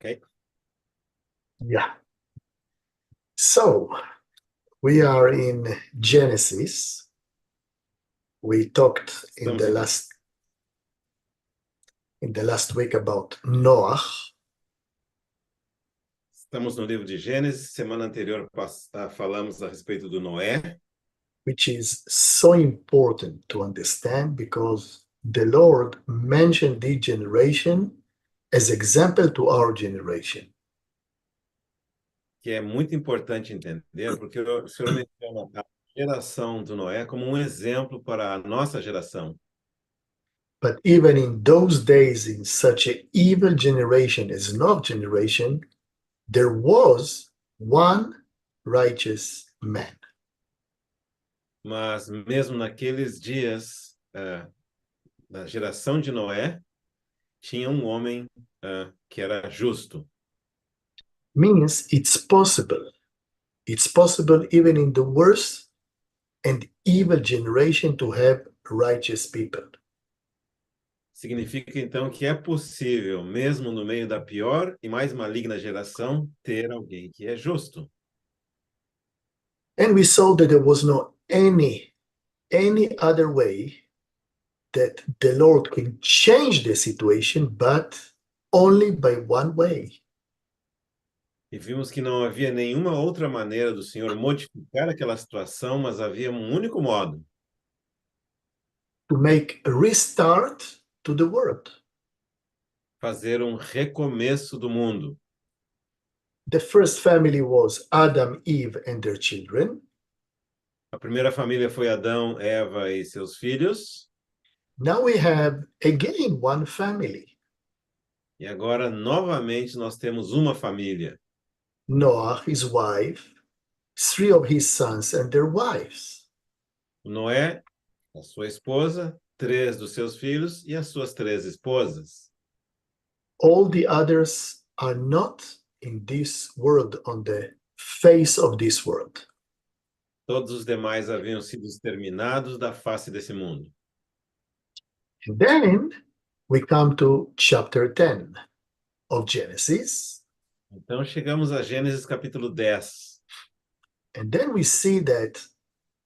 Ok? Yeah. So we are in Genesis. We talked in Estamos the last week about Noah, estamos no livro de Gênesis. Semana anterior falamos a respeito do Noé, which is so important to understand because the Lord mentioned this generation as example to our generation. que é muito importante entender, porque o Senhor menciona a geração do Noé como um exemplo para a nossa geração. But even in those days, in such an evil generation as Noah's generation, there was one righteous man. Mas mesmo naqueles dias, na geração de Noé, tinha um homem que era justo. Means it's possible. It's possible even in the worst and evil generation to have righteous people. Significa, então, que é possível, mesmo no meio da pior e mais maligna geração, ter alguém que é justo. And we saw that there was no any other way that the Lord can change the situation, but only by one way. E vimos que não havia nenhuma outra maneira do Senhor modificar aquela situação, mas havia um único modo: To make a restart to the world. fazer um recomeço do mundo. The first family was Adam, Eve, and their children. A primeira família foi Adão, Eva e seus filhos. Now we have again one family. E agora, novamente, nós temos uma família. Noah, his wife, three of his sons and their wives. Noé, a sua esposa, 3 dos seus filhos e as suas 3 esposas. All the others are not in this world, on the face of this world. Todos os demais haviam sido exterminados da face desse mundo. And then we come to chapter 10 of Genesis. Então, chegamos a Gênesis capítulo 10. And then we see that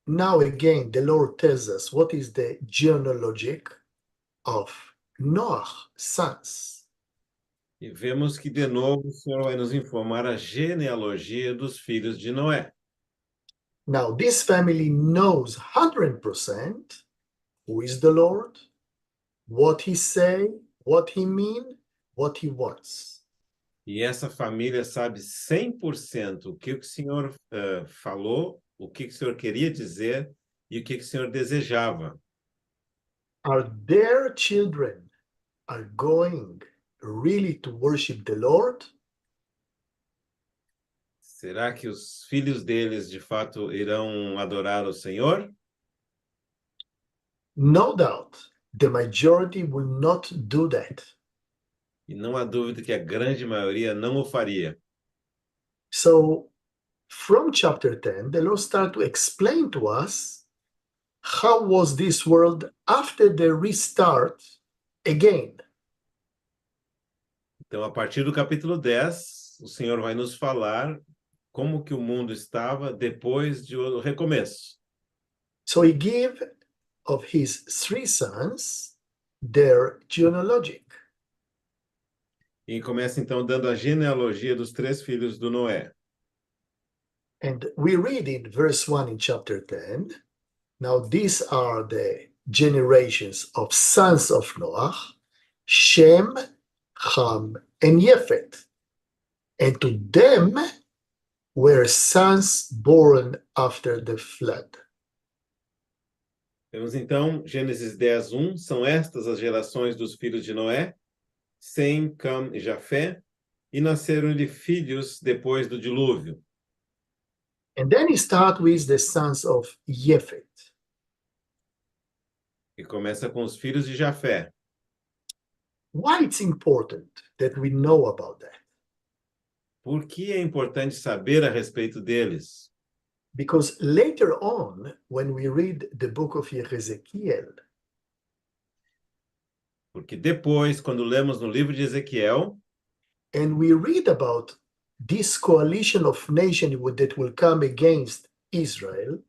now again the Lord tells us what is the genealogy of Noah's sons. E vemos que, de novo, o Senhor vai nos informar a genealogia dos filhos de Noé. Now, this family knows 100% who is the Lord, what he say, what he mean, what he wants. E essa família sabe 100% o que o Senhor falou, o que o Senhor queria dizer e o que o Senhor desejava. Are their children are going really to worship the Lord? Será que os filhos deles, de fato, irão adorar o Senhor? No doubt, the majority will not do that. E não há dúvida que a grande maioria não o faria. So, from chapter 10, the Lord started to explain to us how was this world after the restart again. Então, a partir do capítulo 10, o Senhor vai nos falar como que o mundo estava depois do recomeço. So he gave of his three sons their genealogy. E começa, então, dando a genealogia dos 3 filhos do Noé. And we read in verse 1 in chapter 10. Now these are the generations of sons of Noah, Shem, Ham, and Japheth. And to them were sons born after the flood. Temos, então, Gênesis 10, 1. São estas as gerações dos filhos de Noé, Sem, Cam e Jafé, e nasceram-lhe filhos depois do dilúvio. And then he starts with the sons of Japheth. E começa com os filhos de Jafé. Why it's important that we know about that? Por que é importante saber a respeito deles? Because later on, when we read the book of Ezekiel, Porque depois, quando lemos no livro de Ezequiel, And we read about this coalition of nations that will come against Israel.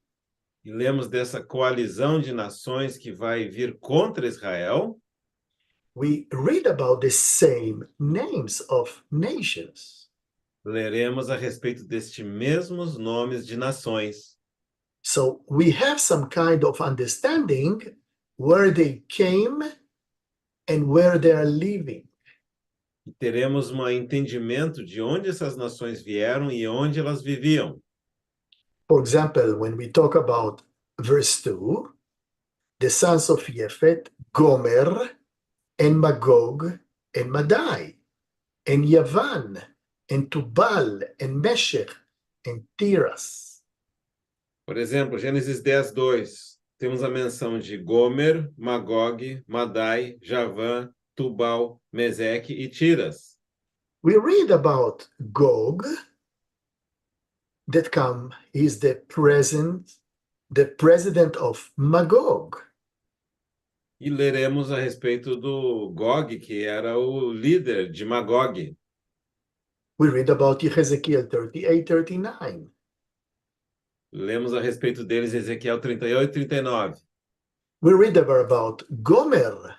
E lemos dessa coalizão de nações que vai vir contra Israel. We read about the same names of nations. Leremos a respeito destes mesmos nomes de nações. So we have some kind of understanding where they came and where they are living. E teremos um entendimento de onde essas nações vieram e onde elas viviam. For example, when we talk about verse 2, the sons of Yefet, Gomer, and Magog, and Madai, and Yavan, and Tubal, and Meshech, and Tiras. Por exemplo, Gênesis 10, 2. Temos a menção de Gomer, Magog, Madai, Javã, Tubal, Meseque e Tiras. We read about Gog, that is the president of Magog. E leremos a respeito do Gog, que era o líder de Magog. We read about Ezekiel 38, 39. Lemos a respeito deles em Ezequiel 38 e 39. We read about Gomer,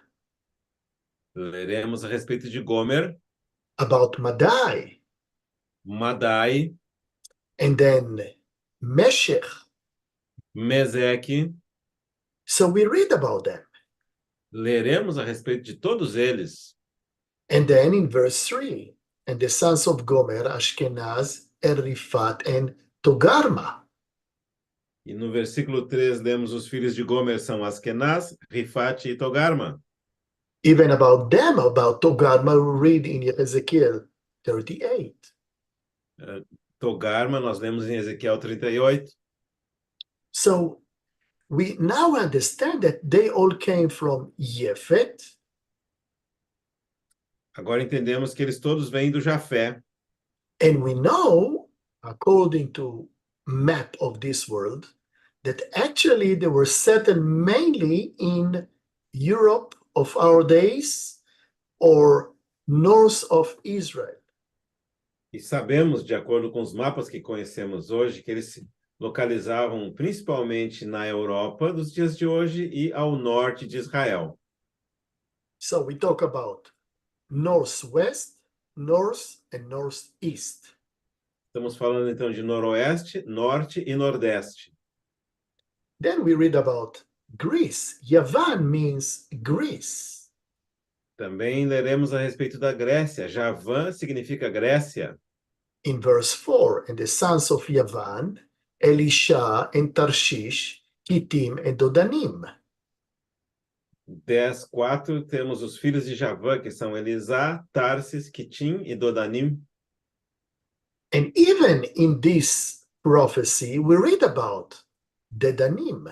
Leremos a respeito de Gomer, about Madai, Madai, and then Meshech. Meseque. So we read about them. Leremos a respeito de todos eles. And then in verse 3, and the sons of Gomer, Ashkenaz, and Rifat, and Togarma. E no versículo 3, lemos os filhos de Gomer são Askenaz, Rifat e Togarma. Even about them, about Togarma, we read in Ezekiel 38. Togarma, nós lemos em Ezequiel 38. So we now understand that they all came from Yefet. Agora entendemos que eles todos vêm do Jafé. And we know, according to map of this world, that actually they were settled mainly in Europe of our days or north of Israel. E sabemos, de acordo com os mapas que conhecemos hoje, que eles se localizavam principalmente na Europa dos dias de hoje e ao norte de Israel. So we talk about northwest, north, and northeast. Estamos falando então de noroeste, norte e nordeste. Then we read about Greece. Yavan means Greece. Também leremos a respeito da Grécia. Javã significa Grécia. In verse 4, and the sons of Yavan, Elisha and Tarshish, Kittim and Dodanim. 10:4 temos os filhos de Javã, que são Elisá, Tarsis, Quitim e Dodanim. And even in this prophecy, we read about Dedanim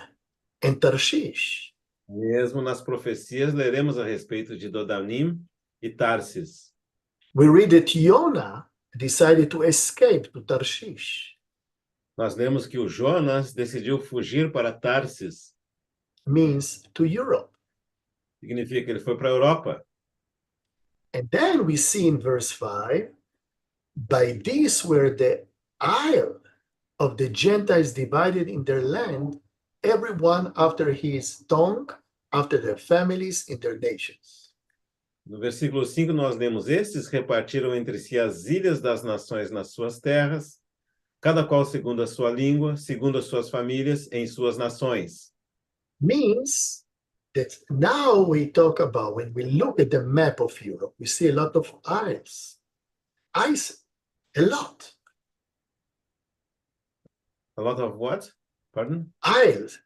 and Tarshish. Mesmo nas profecias, leremos a respeito de Dodanim e Tarsis. We read that Jonah decided to escape to Tarshish. Nós lemos que o Jonas decidiu fugir para Tarsis. Means to Europe. Significa que ele foi para a Europa. And then we see in verse 5, by this were the isle of the Gentiles divided in their land, everyone after his tongue, after their families, in their nations. No versículo 5, nós lemos: Estes repartiram entre si as ilhas das nações nas suas terras, cada qual segundo a sua língua, segundo as suas famílias, em suas nações. Means that now we talk about, when we look at the map of Europe, we see a lot of isles. Ice, a lot. A lot of what? Pardon? Isles.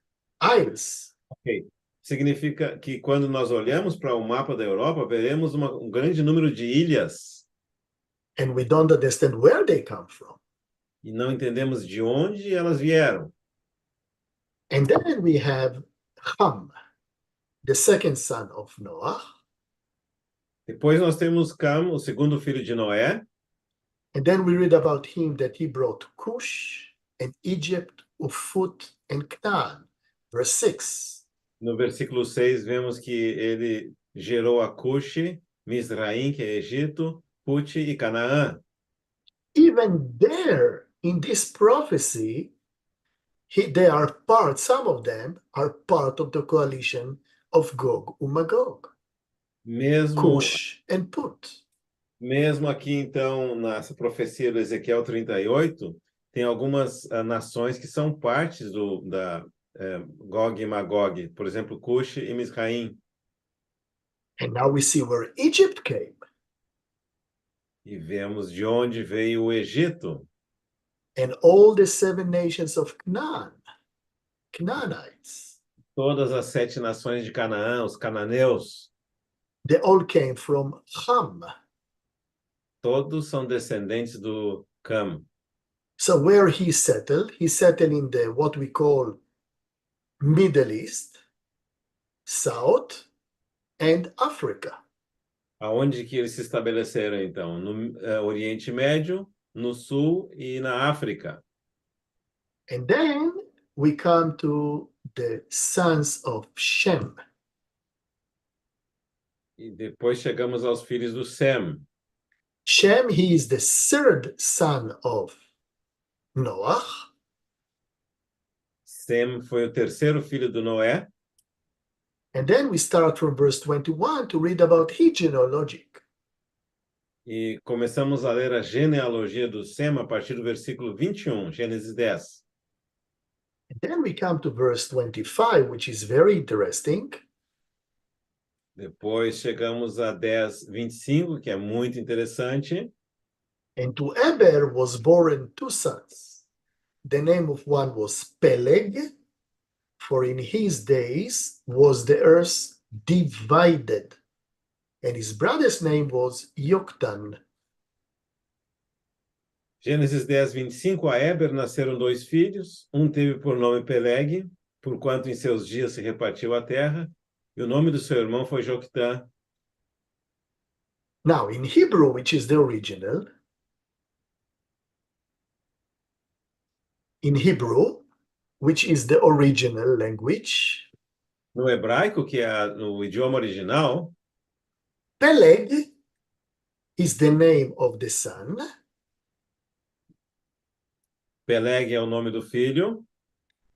Ok. Significa que quando nós olhamos para o mapa da Europa, veremos um grande número de ilhas. And we don't understand where they come from. E não entendemos de onde elas vieram. And then we have Ham, the second son of Noah. Depois nós temos Cam, o segundo filho de Noé. And then we read about him that he brought Cush and Egypt, Ufut and Canaan. Verse 6. No versículo 6, vemos que ele gerou a Cuxi, Misraim, que é Egito, Put e Canaã. Even there, in this prophecy, they are part, some of them are part of the coalition of Gog and Magog, Mesmo, Cush and Put. mesmo aqui, então, nessa profecia do Ezequiel 38, tem algumas nações que são partes da Gog e Magog. Por exemplo, Cush e Misraim. And now we see where Egypt came. E vemos de onde veio o Egito. And all the 7 nations of Canaan, Canaanites, Todas as 7 nações de Canaã, os cananeus, they all came from Ham. todos são descendentes do Cam. So where he settled in the what we call Middle East, South, and Africa. Aonde que eles se estabeleceram, então? No Oriente Médio, no Sul e na África. And then we come to the sons of Shem. E depois chegamos aos filhos do Sem. Shem, he is the third son of Noah. Sem foi o terceiro filho do Noé. And then we start from verse 21 to read about his genealogy. E começamos a ler a genealogia do Sem a partir do versículo 21, Gênesis 10. And then we come to verse 25, which is very interesting. Depois chegamos a 10, 25, que é muito interessante. And to Eber was born 2 sons. The name of one was Peleg, for in his days was the earth divided. And his brother's name was Yoktan. Gênesis 10, 25, a Eber nasceram 2 filhos. Um teve por nome Peleg, porquanto em seus dias se repartiu a terra. E o nome do seu irmão foi Joctã. Now, in Hebrew, which is the original, language, No hebraico, que é no idioma original, Peleg is the name of the son. Peleg é o nome do filho.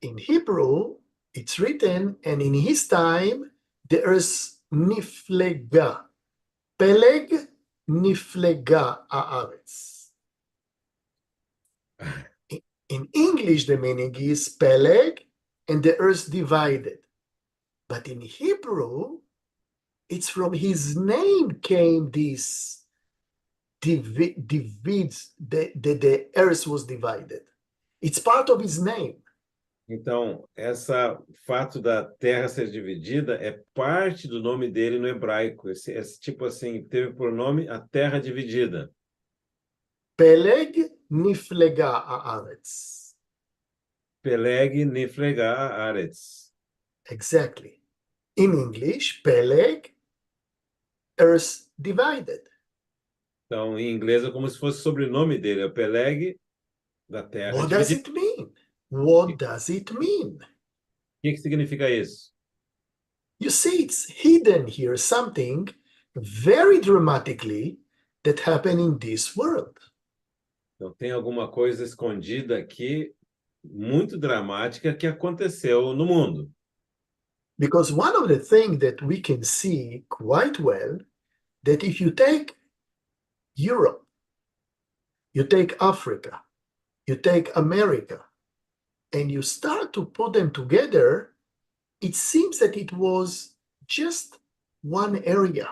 In Hebrew, it's written, and in his time, there's Niflega. Peleg Niflega Haaretz. In English, the meaning is Peleg and the earth divided. But in Hebrew, it's from his name came this divides, the earth was divided. It's part of his name. Então, esse fato da terra ser dividida é parte do nome dele no hebraico. Esse tipo assim, teve por nome a terra dividida. Peleg Niflega Haaretz. Peleg Niflega Haaretz. Exactly. In English, Peleg, earth divided. Então, em inglês é como se fosse o sobrenome dele, é o Peleg da terra What does dividida. it mean? What does it mean? O que significa isso? You see, it's hidden here something very dramatically that happened in this world. Então, tem alguma coisa escondida aqui, muito dramática, que aconteceu no mundo. Because one of the things that we can see quite well, that if you take Europe, you take Africa, you take America, and you start to put them together, it seems that it was just one area.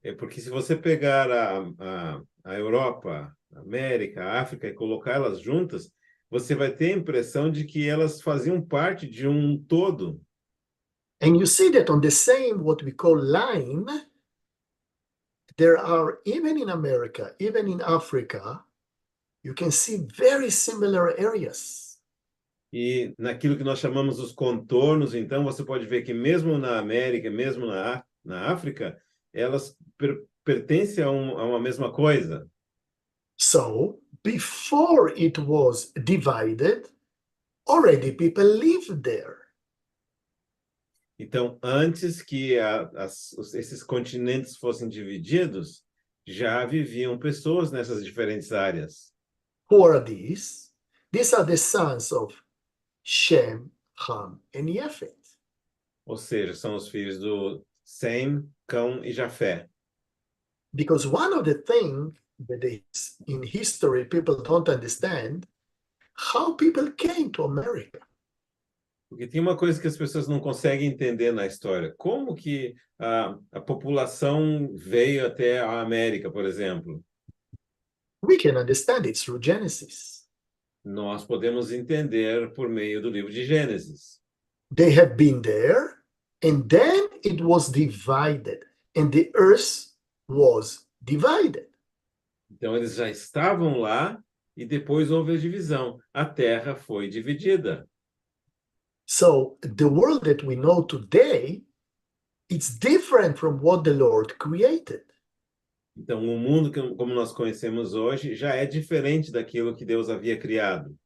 É porque se você pegar a Europa, a América, a África e colocar elas juntas, você vai ter a impressão de que elas faziam parte de um todo. And you see that on the same, what we call line, there are, even in America, even in Africa, you can see very similar areas. E naquilo que nós chamamos os contornos, então, você pode ver que mesmo na América, mesmo na África, elas pertencem a uma mesma coisa. So, before it was divided, already people lived there. Então, antes que esses continentes fossem divididos, já viviam pessoas nessas diferentes áreas. Who are these? These are the sons of Shem, Ham, and Japheth. Ou seja, são os filhos do Sem, Cão e Jafé. Because one of the things that in history people don't understand, how people came to America. Porque tem uma coisa que as pessoas não conseguem entender na história. Como que a população veio até a América, por exemplo? We can understand it through Genesis. Nós podemos entender por meio do livro de Gênesis. They have been there, and then it was divided, and the earth was divided. Então, eles já estavam lá e depois houve a divisão. A terra foi dividida. So the world that we know today, it's different from what the Lord created. Então, o mundo como nós conhecemos hoje já é diferente daquilo que Deus havia criado.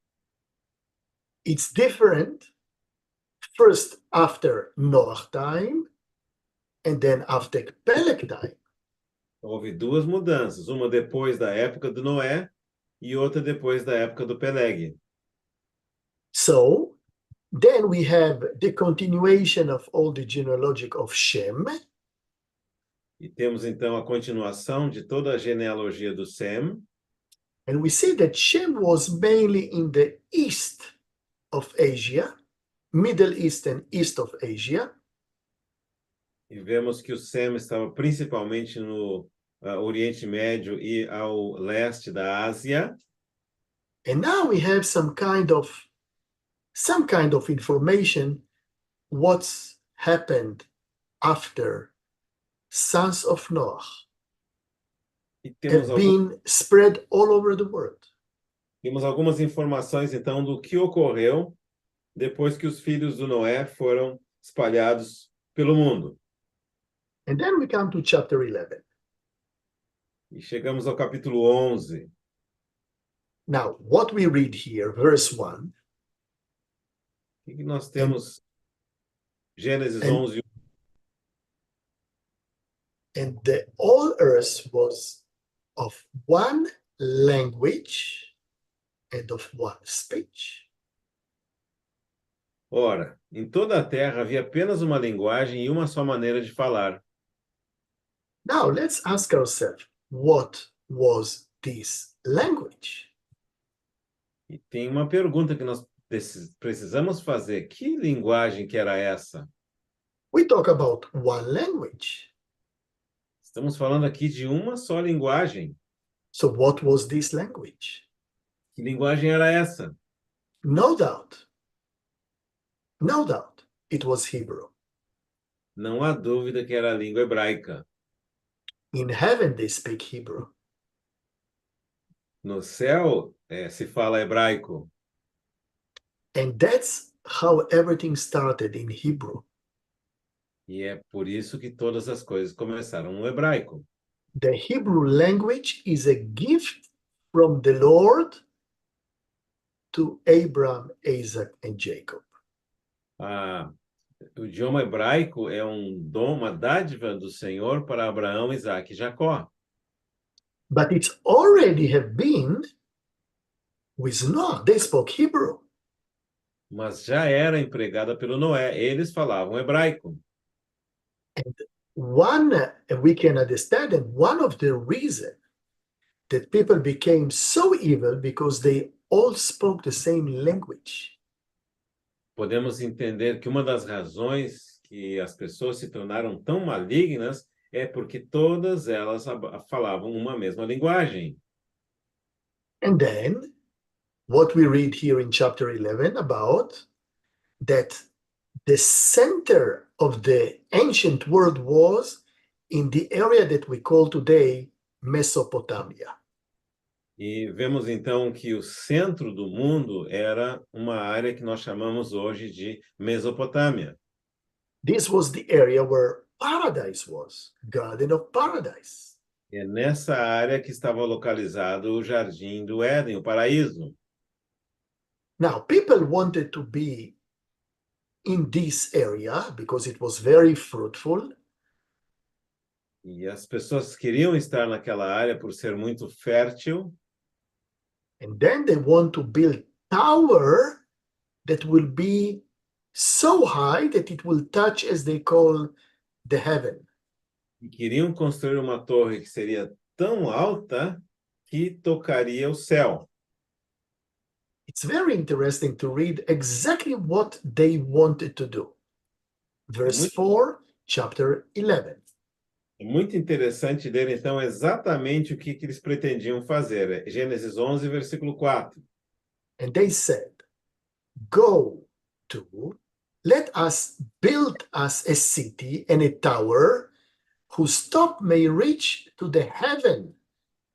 It's different first after Noah time, and then after Peleg time. Houve duas mudanças, uma depois da época do Noé e outra depois da época do Peleg. So then we have the continuation of all the genealogy of Shem, E temos então a continuação de toda a genealogia do Sem. and we see that Shem was mainly in the east of Asia, Middle East and east of Asia. E vemos que o Sem estava principalmente no Oriente Médio e ao leste da Ásia. And now we have some kind of information what's happened after sons of Noah E temos, have been spread all over the world. temos algumas informações, então, do que ocorreu depois que os filhos do Noé foram espalhados pelo mundo. And then we come to chapter 11. E chegamos ao capítulo 11. Now, what we read here, verse 1, O que nós temos? Gênesis 11. and the whole earth was of one language and of one speech. Ora, em toda a terra havia apenas uma linguagem e uma só maneira de falar. Now, let's ask ourselves, what was this language? E tem uma pergunta que nós precisamos fazer. Que linguagem que era essa? We talk about one language. Estamos falando aqui de uma só linguagem. So what was this language? Que linguagem era essa? No doubt, it was Hebrew. Não há dúvida que era a língua hebraica. In heaven, they speak Hebrew. No céu, se fala hebraico. And that's how everything started in Hebrew. E é por isso que todas as coisas começaram no hebraico. The Hebrew language is a gift from the Lord to Abraham, Isaac, and Jacob. O idioma hebraico é um dom, uma dádiva do Senhor para Abraão, Isaac e Jacó. But it's already have been with Noah. They spoke Hebrew. Mas já era empregada pelo Noé. Eles falavam hebraico. We can understand that one of the reasons that people became so evil because they all spoke the same language. Podemos entender que uma das razões que as pessoas se tornaram tão malignas é porque todas elas falavam uma mesma linguagem. And then, what we read here in chapter 11 about that the center of the ancient world was in the area that we call today Mesopotamia. E vemos então que o centro do mundo era uma área que nós chamamos hoje de Mesopotâmia. This was the area where paradise was, Garden of Paradise. É nessa área que estava localizado o Jardim do Éden, o paraíso. Now, people wanted to be in this area because it was very fruitful. E as pessoas queriam estar naquela área por ser muito fértil, and then they want to build tower that will be so high that it will touch, as they call, the heaven. e queriam construir uma torre que seria tão alta que tocaria o céu. It's very interesting to read exactly what they wanted to do. É Verse muito, 4, chapter 11. é muito interessante ler, então, exatamente o que eles pretendiam fazer. Gênesis 11, versículo 4. And they said, go to, let us build us a city and a tower whose top may reach to the heaven,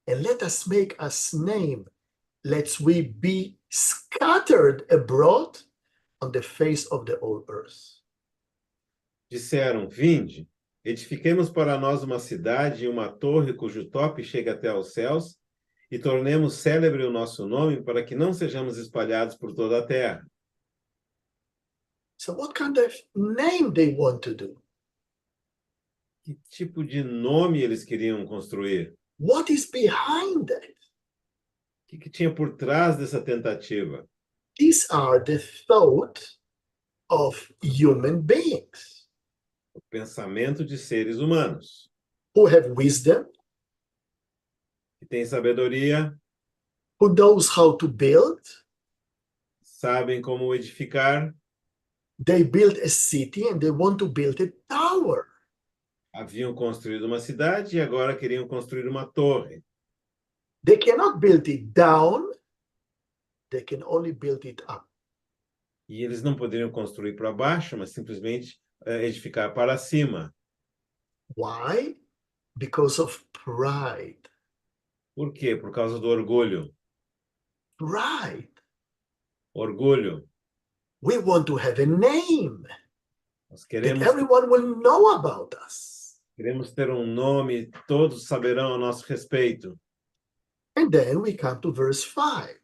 and let us make us name, lest we be scattered abroad on the face of the whole earth. Disseram, vinde, edifiquemos para nós uma cidade e uma torre cujo tope chega até aos céus, e tornemos célebre o nosso nome para que não sejamos espalhados por toda a terra. So what kind of name they want to do? Que tipo de nome eles queriam construir? What is behind that? O que tinha por trás dessa tentativa? These are the thoughts of human beings O pensamento de seres humanos, who have wisdom, que têm sabedoria, who knows how to build. sabem como edificar, They build a city and they want to build a tower. haviam construído uma cidade e agora queriam construir uma torre. They cannot build it down, they can only build it up. E eles não poderiam construir para baixo, mas simplesmente edificar para cima. Why? Because of pride. Por quê? Por causa do orgulho. Pride. Orgulho. We want to have a name Nós that everyone will know about us. queremos ter um nome, todos saberão a nosso respeito. And then we come to verse 5.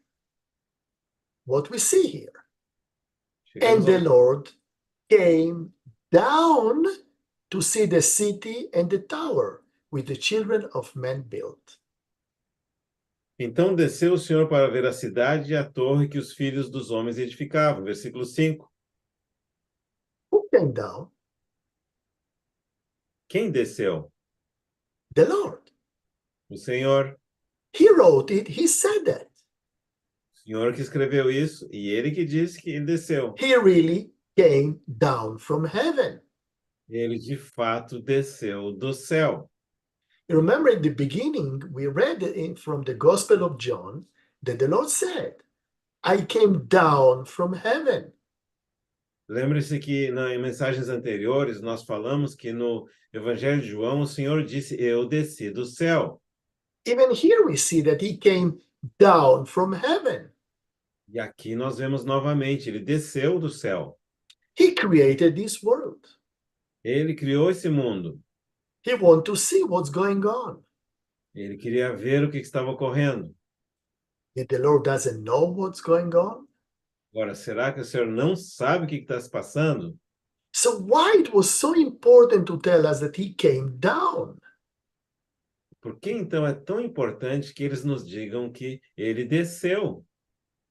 What we see here. And Chegamos the ao... Lord came down to see the city and the tower which the children of men built. Então desceu o Senhor para ver a cidade e a torre que os filhos dos homens edificavam. Versículo 5. Who came down? Quem desceu? The Lord. O Senhor. He wrote it, he said that. O Senhor que escreveu isso e ele que disse que ele desceu. He really came down from heaven. Ele de fato desceu do céu. You remember in the beginning, we read from the Gospel of John that the Lord said, I came down from heaven. Lembre-se que em mensagens anteriores nós falamos que no Evangelho de João o Senhor disse, eu desci do céu. Even here we see that he came down from heaven. E aqui nós vemos novamente, ele desceu do céu. He created this world. Ele criou esse mundo. He wanted to see what's going on. Ele queria ver o que estava ocorrendo. If the Lord doesn't know what's going on, Agora, será que o Senhor não sabe o que está se passando? so why it was so important to tell us that he came down? Por que então é tão importante que eles nos digam que ele desceu?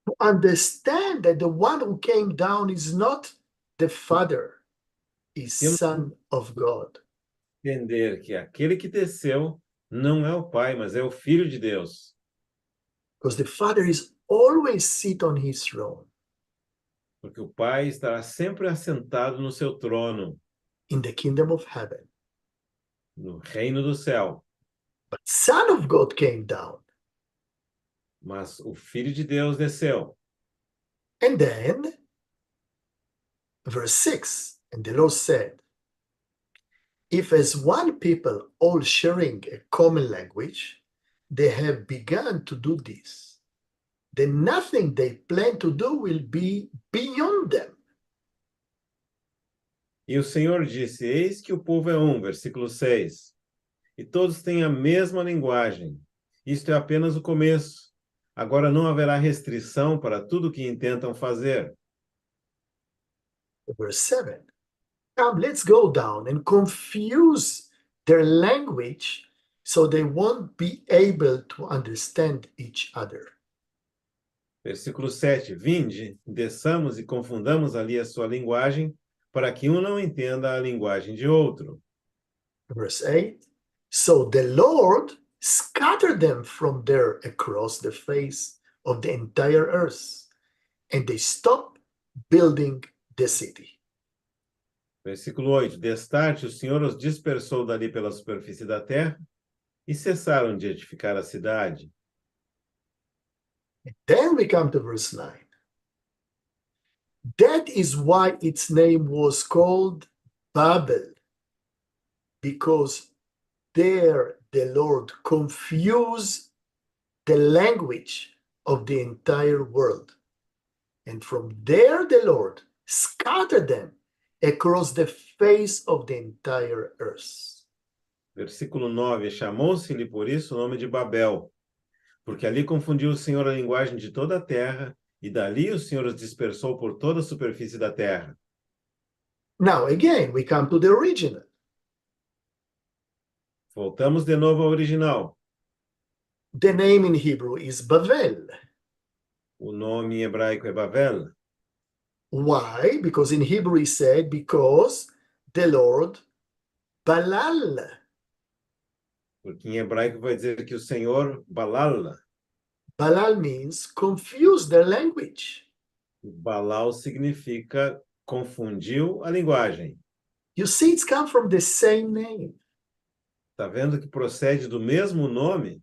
To understand that the one who came down is not the Father, is Temos Son of God. que entender que aquele que desceu não é o Pai, mas é o Filho de Deus. Because the Father is always sit on his throne Porque o Pai estará sempre assentado no seu trono, in the kingdom of heaven. no reino do céu. But Son of God came down. Mas o Filho de Deus desceu. And then, verse 6, and the Lord said, if as one people all sharing a common language, they have begun to do this, then nothing they plan to do will be beyond them. E o Senhor disse, eis que o povo é um, versículo 6. E todos têm a mesma linguagem. Isto é apenas o começo. Agora não haverá restrição para tudo o que intentam fazer. Verse 7, come, let's go down and confuse their language so they won't be able to understand each other. Versículo 7. Vinde, desçamos e confundamos ali a sua linguagem, para que um não entenda a linguagem de outro. Verse 8. So the Lord scattered them from there across the face of the entire earth, and they stopped building the city. Versículo 8. Destarte, o Senhor os dispersou dali pela superfície da terra e cessaram de edificar a cidade. Then we come to verse 9. That is why its name was called Babel, because there the Lord confused the language of the entire world. And from there the Lord scattered them across the face of the entire earth. Versículo 9. Chamou-se-lhe por isso o nome de Babel, porque ali confundiu o Senhor a linguagem de toda a terra, e dali o Senhor os dispersou por toda a superfície da terra. Now again, we come to the original. Voltamos de novo ao original. The name in Hebrew is Bavel. O nome em hebraico é Babel. Why? Because in Hebrew he said, because the Lord Balal. Porque em hebraico vai dizer que o Senhor Balal. Balal means confuse their language. Balal significa confundiu a linguagem. You see, it's come from the same name. Está vendo que procede do mesmo nome?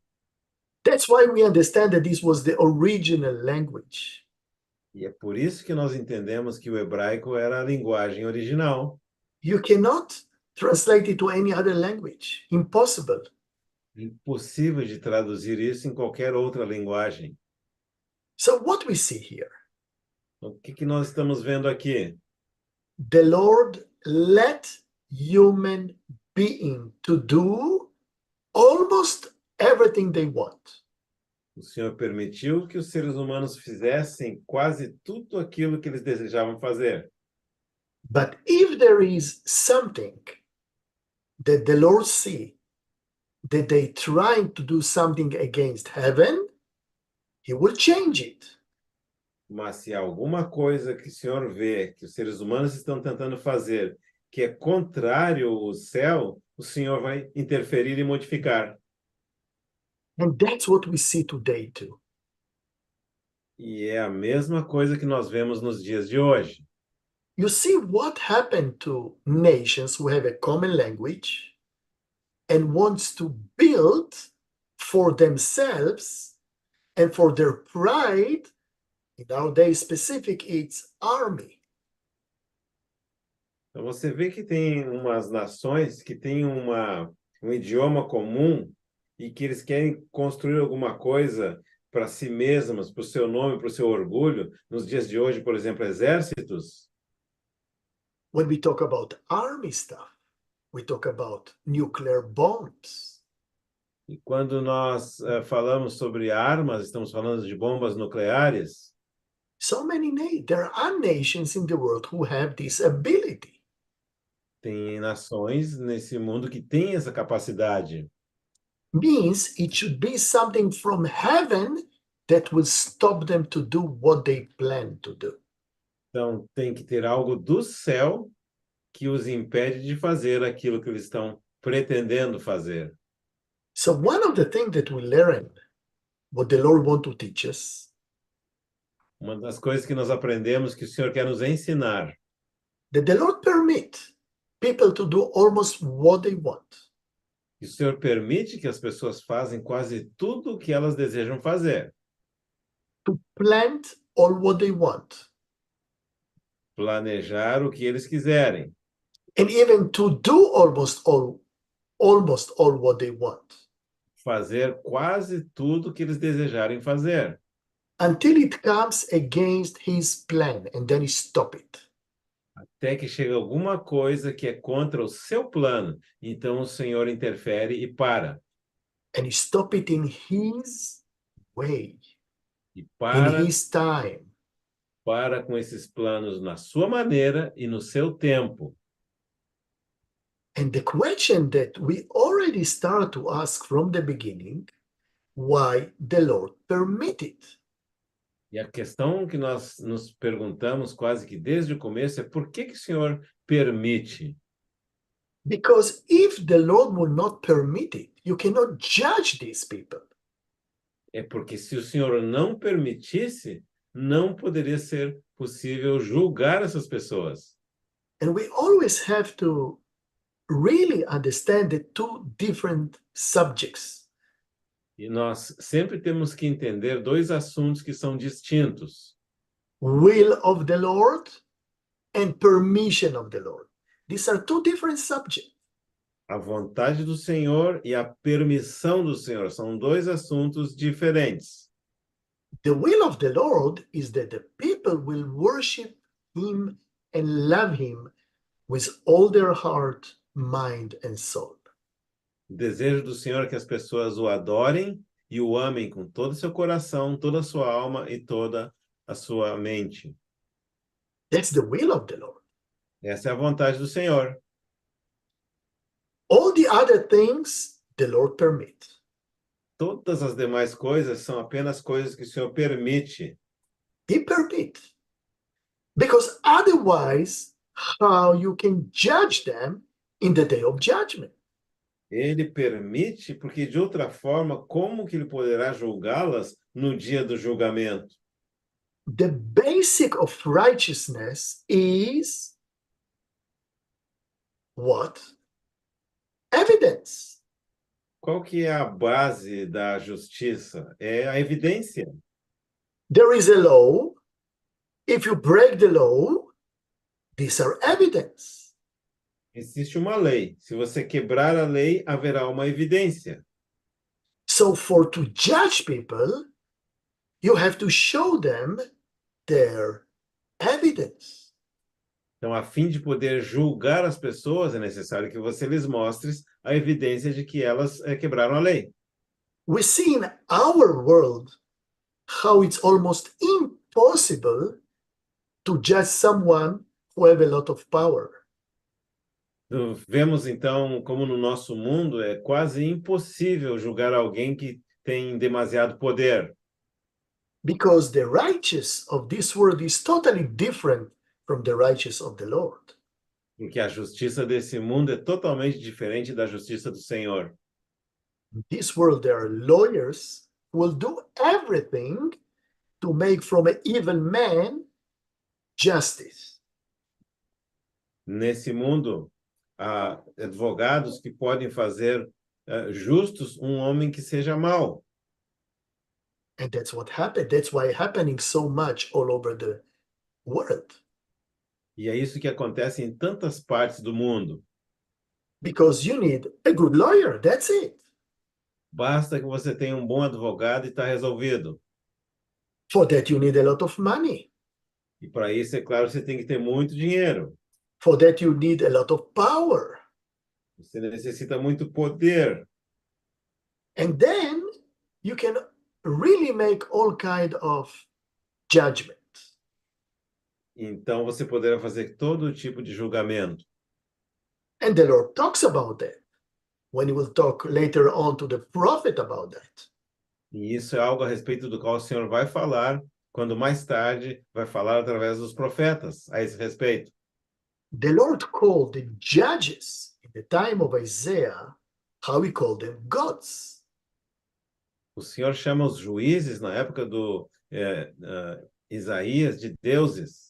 That's why we understand that this was the original language. E é por isso que nós entendemos que o hebraico era a linguagem original. You cannot translate it to any other language. Impossible. Impossível de traduzir isso em qualquer outra linguagem. So what we see here, Então, o que nós estamos vendo aqui? the Lord let human being to do almost everything they want. O Senhor permitiu que os seres humanos fizessem quase tudo aquilo que eles desejavam fazer. But if there is something that the Lord see that they trying to do something against heaven, he will change it. Mas se há alguma coisa que o Senhor vê que os seres humanos estão tentando fazer que é contrário ao céu, o Senhor vai interferir e modificar. And that's what we see today too. E é a mesma coisa que nós vemos nos dias de hoje. You see what happened to nations who have a common language and wants to build for themselves and for their pride. In our day specific, it's army. Então você vê que tem umas nações que têm um idioma comum e que eles querem construir alguma coisa para si mesmas, para o seu nome, para o seu orgulho. Nos dias de hoje, por exemplo, exércitos. When we talk about army stuff, we talk about nuclear bombs. E quando nós falamos sobre armas, estamos falando de bombas nucleares. So many there are nations in the world who have this ability. Tem nações nesse mundo que têm essa capacidade. Means it should be something from heaven that will stop them to do what they plan to do. Então, tem que ter algo do céu que os impede de fazer aquilo que eles estão pretendendo fazer. So one of the things that we learn, what the Lord wants to teach us, Uma das coisas que nós aprendemos que o Senhor quer nos ensinar, that the Lord permit people to do almost what they want. que o Senhor permite que as pessoas façam quase tudo o que elas desejam fazer. To plant all what they want. Planejar o que eles quiserem. And even to do almost all what they want. Fazer quase tudo o que eles desejarem fazer. Until it comes against his plan, and then he stop it. Até que chega alguma coisa que é contra o seu plano. Então o Senhor interfere e para. And he stop it in his way, E in his time. para com esses planos na sua maneira e no seu tempo. And the question that we already start to ask from the beginning, why the Lord permitted. E a questão que nós nos perguntamos quase que desde o começo é por que o Senhor permite? Because if the Lord will not permit it, you cannot judge these people. É porque se o Senhor não permitisse, não poderia ser possível julgar essas pessoas. And we always have to really understand the two different subjects. E nós sempre temos que entender dois assuntos que são distintos: Will of the Lord and permission of the Lord. These are two different subjects. a vontade do Senhor e a permissão do Senhor. São dois assuntos diferentes. The will of the Lord is that the people will worship Him and love Him with all their heart, mind, and soul. O desejo do Senhor é que as pessoas o adorem e o amem com todo o seu coração, toda a sua alma e toda a sua mente. That's the will of the Lord. Essa é a vontade do Senhor. All the other things the Lord permits. Todas as demais coisas são apenas coisas que o Senhor permite. He permits. Because otherwise, how you can judge them in the day of judgment? Ele permite, porque de outra forma, como que ele poderá julgá-las no dia do julgamento? The basic of righteousness is what? Evidence. Qual que é a base da justiça? É a evidência. There is a law. If you break the law, these are evidence. Existe uma lei. Se você quebrar a lei, haverá uma evidência. So for to judge people, you have to show them their evidence. Então, a fim de poder julgar as pessoas, é necessário que você lhes mostre a evidência de que elas quebraram a lei. We see in our world how it's almost impossible to judge someone who have a lot of power. Vemos, então, como no nosso mundo é quase impossível julgar alguém que tem demasiado poder. Because the righteous of this world is totally different from the righteous of the Lord. Porque a justiça desse mundo é totalmente diferente da justiça do Senhor. In this world, there are lawyers who will do everything to make from an evil man justice. Nesse mundo, há advogados que podem fazer justos um homem que seja mau. And that's what happened. That's why happening so much all over the world. E é isso que acontece em tantas partes do mundo. Because you need a good lawyer. That's it. Basta que você tenha um bom advogado e está resolvido. For that, you need a lot of money. E para isso, é claro, você tem que ter muito dinheiro. For that, you need a lot of power. Você necessita muito poder. And then you can really make all kind of judgment. Então, você poderá fazer todo tipo de julgamento. And the Lord talks about that when he will talk later on to the prophet about that. E isso é algo a respeito do qual o Senhor vai falar, quando mais tarde vai falar através dos profetas a esse respeito. The Lord called the judges in the time of Isaiah, how he called them gods. O Senhor chama os juízes na época do Isaías de deuses.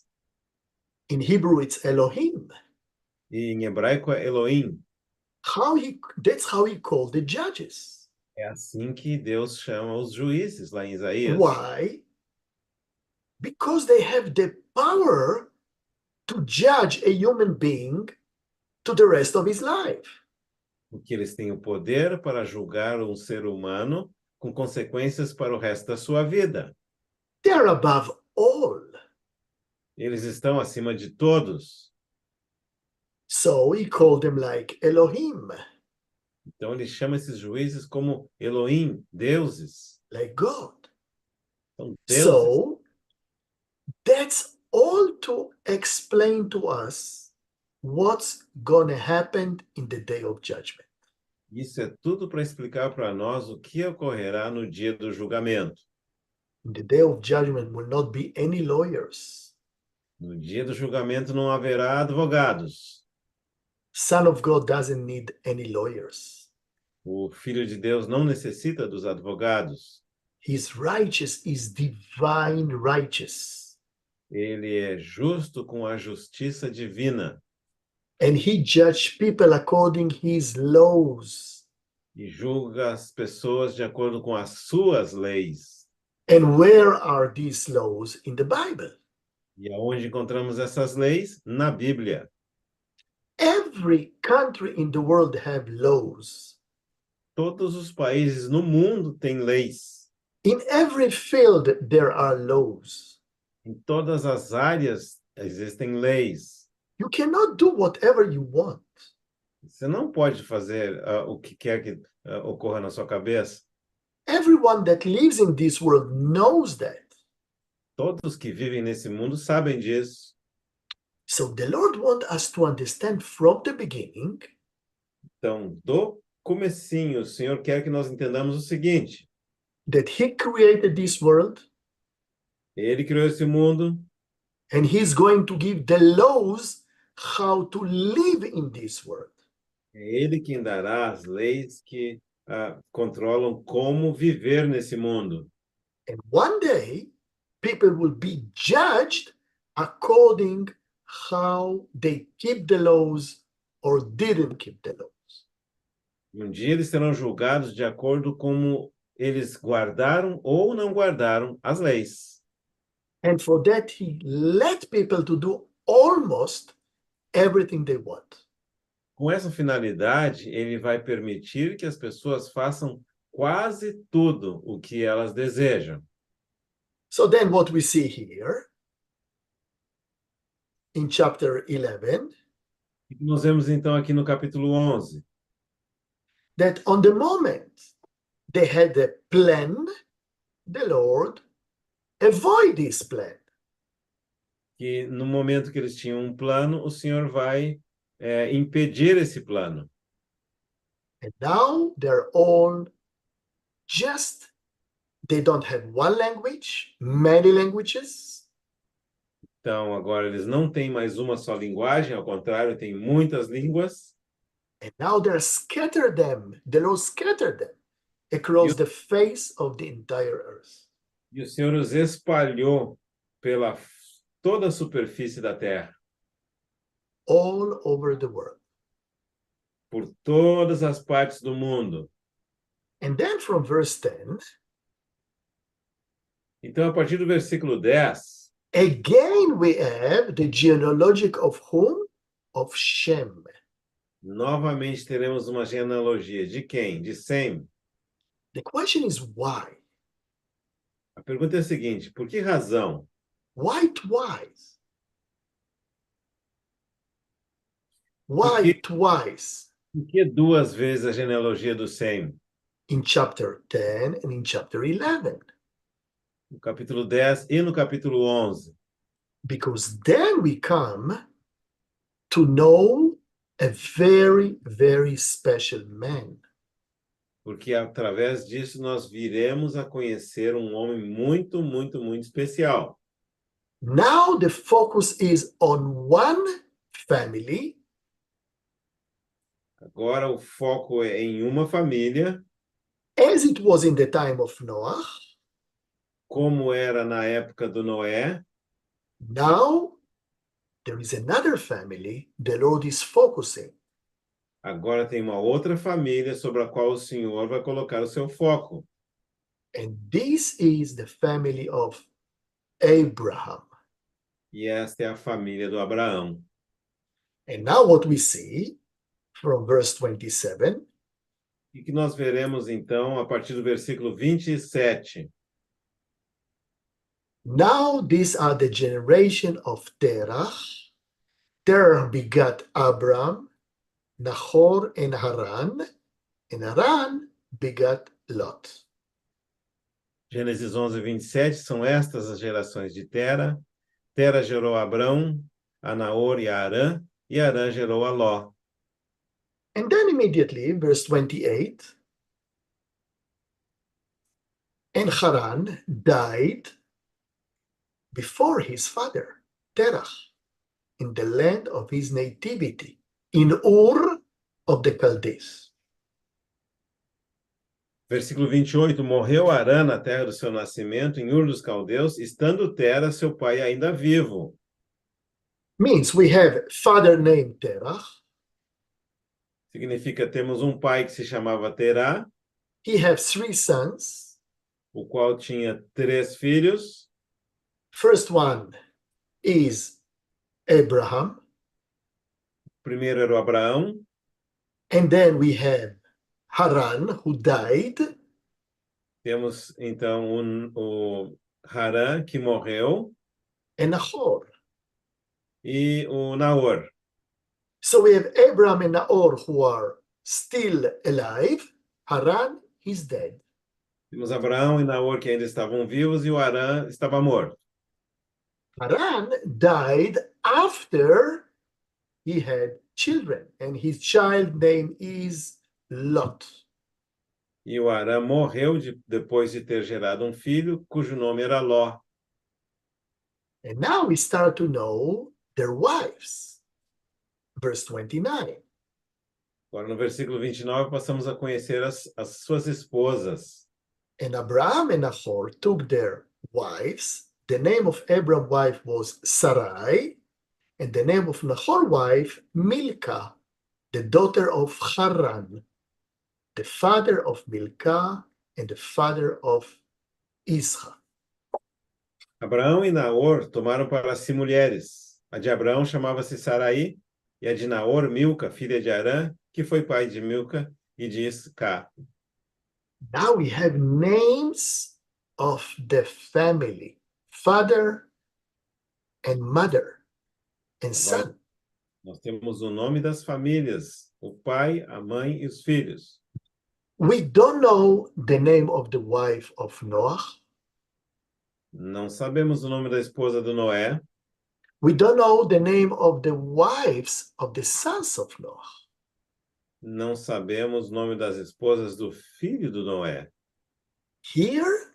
In Hebrew, it's Elohim. E em hebraico é Elohim. That's how he called the judges. É assim que Deus chama os juízes lá em Isaías. Why? Because they have the power to judge a human being to the rest of his life. Porque eles têm o poder para julgar um ser humano com consequências para o resto da sua vida. They are above all. Eles estão acima de todos. So he called them like Elohim, Então ele chama esses juízes como Elohim, deuses. like God. São deuses. So that's all to explain to us what's gonna happen in the day of judgment. Isso é tudo para explicar para nós o que ocorrerá no dia do julgamento. In the day of judgment will not be any lawyers. No dia do julgamento não haverá advogados. Son of God doesn't need any lawyers. O Filho de Deus não necessita dos advogados. His righteous is divine righteous. Ele é justo com a justiça divina And he judged people according his laws. e julga as pessoas de acordo com as suas leis. And where are these laws in the Bible? E aonde encontramos essas leis? Na Bíblia. Every country in the world have laws. Todos os países no mundo têm leis. In every field there are laws. Em todas as áreas existem leis. You cannot do whatever you want. Você não pode fazer o que quer que ocorra na sua cabeça. Everyone that lives in this world knows that. Todos que vivem nesse mundo sabem disso. So the Lord wants us to understand from the beginning Então, do comecinho, o Senhor quer que nós entendamos o seguinte: that he created this world Ele criou esse mundo and he's going to give the laws how to live in this world. é Ele quem dará as leis que controlam como viver nesse mundo. And one day, people will be judged according how they keep the laws or didn't keep the laws. Um dia eles serão julgados de acordo com como eles guardaram ou não guardaram as leis. And for that, he let people to do almost everything they want. Com essa finalidade, ele vai permitir que as pessoas façam quase tudo o que elas desejam. So then what we see here in chapter 11, E nós vemos então aqui no capítulo 11, that on the moment they had a plan, the Lord avoid this plan. que no momento que eles tinham um plano, o Senhor vai impedir esse plano. And now they're all just, they don't have one language, many languages. Então, agora eles não têm mais uma só linguagem, ao contrário, têm muitas línguas. And now they're scattered them, the Lord scattered them across the face of the entire earth. E o Senhor os espalhou pela toda a superfície da terra, All over the world. por todas as partes do mundo. And then from verse 10, Então, a partir do versículo 10, again we have the genealogy of whom? Of Shem. novamente teremos uma genealogia. De quem? De Sem. The question is why? A pergunta é a seguinte: por que razão? Why twice? Why Porque- twice? Por que duas vezes a genealogia do Sem? In chapter 10 and in chapter 11. No capítulo 10 e no capítulo 11. Because then we come to know a very, very special man. Porque através disso nós viremos a conhecer um homem muito, muito, muito especial. Now the focus is on one family, Agora o foco é em uma família, as it was in the time of Noah. como era na época do Noé. Now there is another family the Lord is focusing. Agora tem uma outra família sobre a qual o Senhor vai colocar o seu foco. And this is the family of Abraham. E esta é a família do Abraão. And now what we see from verse 27, E que nós veremos então a partir do versículo 27. now these are the generation of Terah. Terah begat Abram, Nahor, and Haran begat Lot. Gênesis 11, 27, são estas as gerações de Tera. Tera gerou a Abrão, a Naor e a Harã. e Arã gerou a Ló. And then immediately, verse 28, and Haran died before his father, Terach, in the land of his nativity, in Ur of the Chaldees. Versículo 28, morreu Arã na terra do seu nascimento, em Ur dos Caldeus, estando Tera, seu pai, ainda vivo. Means we have father named Terach. Significa, temos um pai que se chamava Terá, He has three sons. o qual tinha 3 filhos. First one is Abraham. O primeiro era o Abraão, And then we have Haran, who died. temos então o Harã, que morreu, And Nahor. e o Naor. So we have Abraham and Nahor who are still alive. Haran is dead. Temos Abraão e Naor que ainda estavam vivos, e o Harã estava morto. Haran died after he had children, and his child name is Lot. E o Harã morreu depois de ter gerado um filho, cujo nome era Ló. And now we start to know their wives. Verse 29. Agora, no versículo 29, passamos a conhecer as suas esposas. And Abraham and Nahor took their wives. The name of Abraham's wife was Sarai, and the name of Nahor's wife, Milcah, the daughter of Haran, the father of Milcah and the father of Isha. Abraão e Naor tomaram para si mulheres. A de Abraão chamava-se Saraí, e a de Naor, Milca, filha de Arã, que foi pai de Milca e de Isca. Now we have names of the family, father and mother and Agora, son. nós temos o nome das famílias, o pai, a mãe e os filhos. We don't know the name of the wife of Noah. Não sabemos o nome da esposa do Noé. We don't know the name of the wives of the sons of Noah. Não sabemos o nome das esposas do filho do Noé. Here,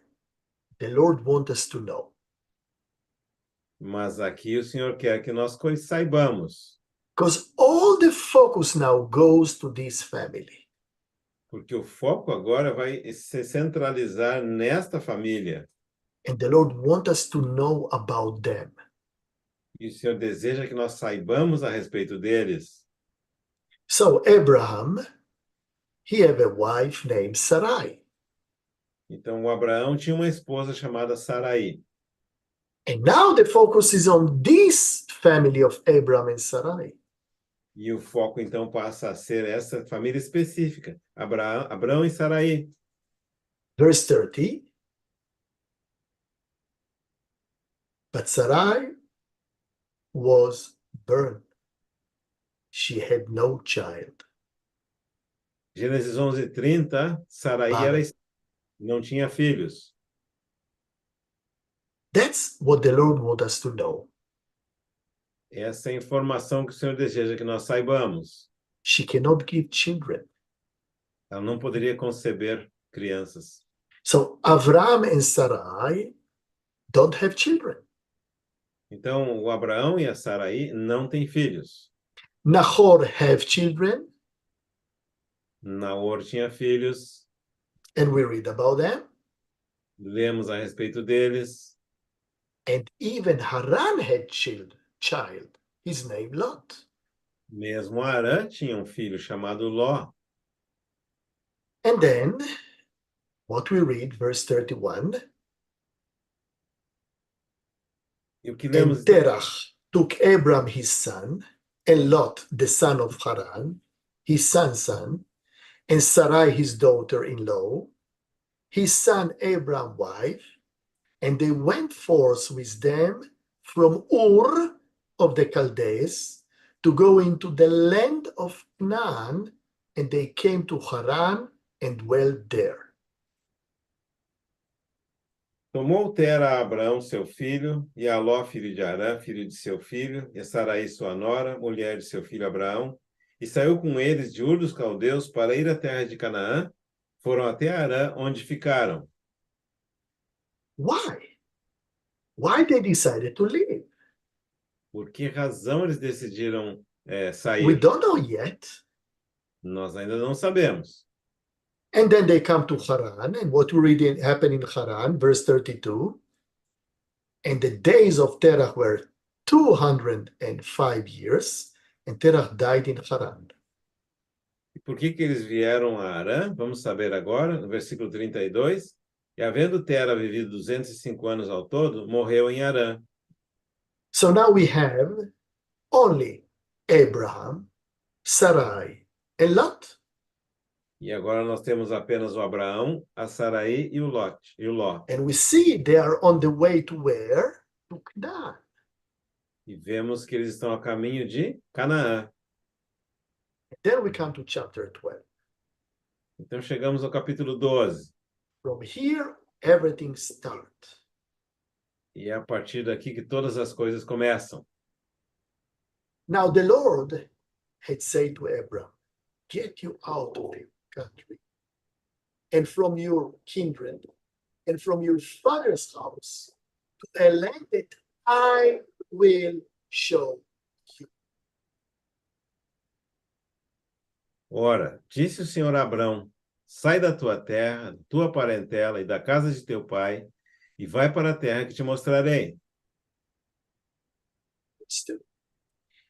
the Lord wants us to know. Mas aqui o Senhor quer que nós saibamos, Because all the focus now goes to this family. porque o foco agora vai se centralizar nesta família. And the Lord wants us to know about them. E o Senhor deseja que nós saibamos a respeito deles. So Abraham, he had a wife named Sarai. Então, o Abraão tinha uma esposa chamada Saraí. And now the focus is on this family of Abraham and Sarai. E o foco, então, passa a ser essa família específica, Abraão e Saraí. Verse 30. But Sarai was burned. She had no child. Gênesis 11:30, Saraí não tinha filhos. That's what the Lord wants us to know. Essa é a informação que o Senhor deseja que nós saibamos. She cannot give children. Ela não poderia conceber crianças. So Abraham and Sarai don't have children. Então, o Abraão e a Saraí não têm filhos. Nahor have children, Naor tinha filhos. and we read about them. Lemos a respeito deles. And even Haran had child, his name Lot. Mesmo Arã tinha um filho chamado Ló. And then, what we read, verse 31, E o que and lemos? Terach took Abram his son, and Lot the son of Haran, his son's son, and Sarai his daughter-in-law, his son Abram's wife, and they went forth with them from Ur of the Chaldees to go into the land of Canaan, and they came to Haran and dwelt there. Tomou Tera a Abrão, seu filho, e a Ló, filho de Arã, filho de seu filho, e a Sarai, sua nora, mulher de seu filho Abraão, e saiu com eles de Ur dos Caldeus para ir à terra de Canaã. Foram até Arã, onde ficaram. Why? Why they decided to leave? Por que razão eles decidiram We sair? don't know yet. Nós ainda não sabemos. And then they come to Haran, and what we read happened in Haran, verse 32. And the days of Terah were 205 years, and Terah died in Haran. E por que eles vieram a Arã? Vamos saber agora, no versículo 32. E havendo Tera vivido 205 anos ao todo, morreu em Arã. So now we have only Abraham, Sarai, and Lot. E agora nós temos apenas o Abraão, a Saraí e o Ló. And we see they are on the way to where? To Canaan. E vemos que eles estão a caminho de Canaã. Then we come to chapter 12. Então chegamos ao capítulo 12. From here, everything starts. E é a partir daqui que todas as coisas começam. Now the Lord had said to Abraham, get you out of your country and from your kindred and from your father's house to a land that I will show you. Ora, disse o Senhor a Abrão: sai da tua terra, da tua parentela e da casa de teu pai, e vai para a terra que te mostrarei.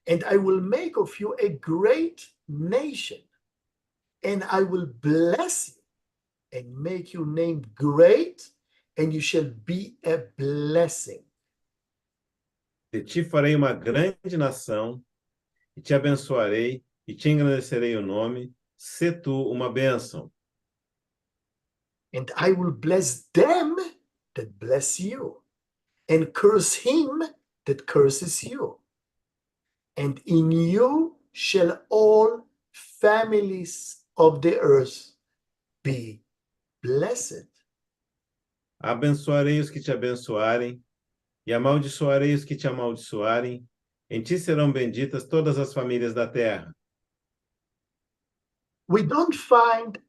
And I will make of you a great nation, and I will bless you and make your name great, and you shall be a blessing. De ti farei uma grande nação, e te abençoarei, e te engrandecerei o nome, sê tu uma bênção. And I will bless them that bless you, and curse him that curses you. And in you shall all families of the earth be blessed. Abençoarei os que te abençoarem, e amaldiçoarei os que te amaldiçoarem. Em ti serão benditas todas as famílias da terra. We don't find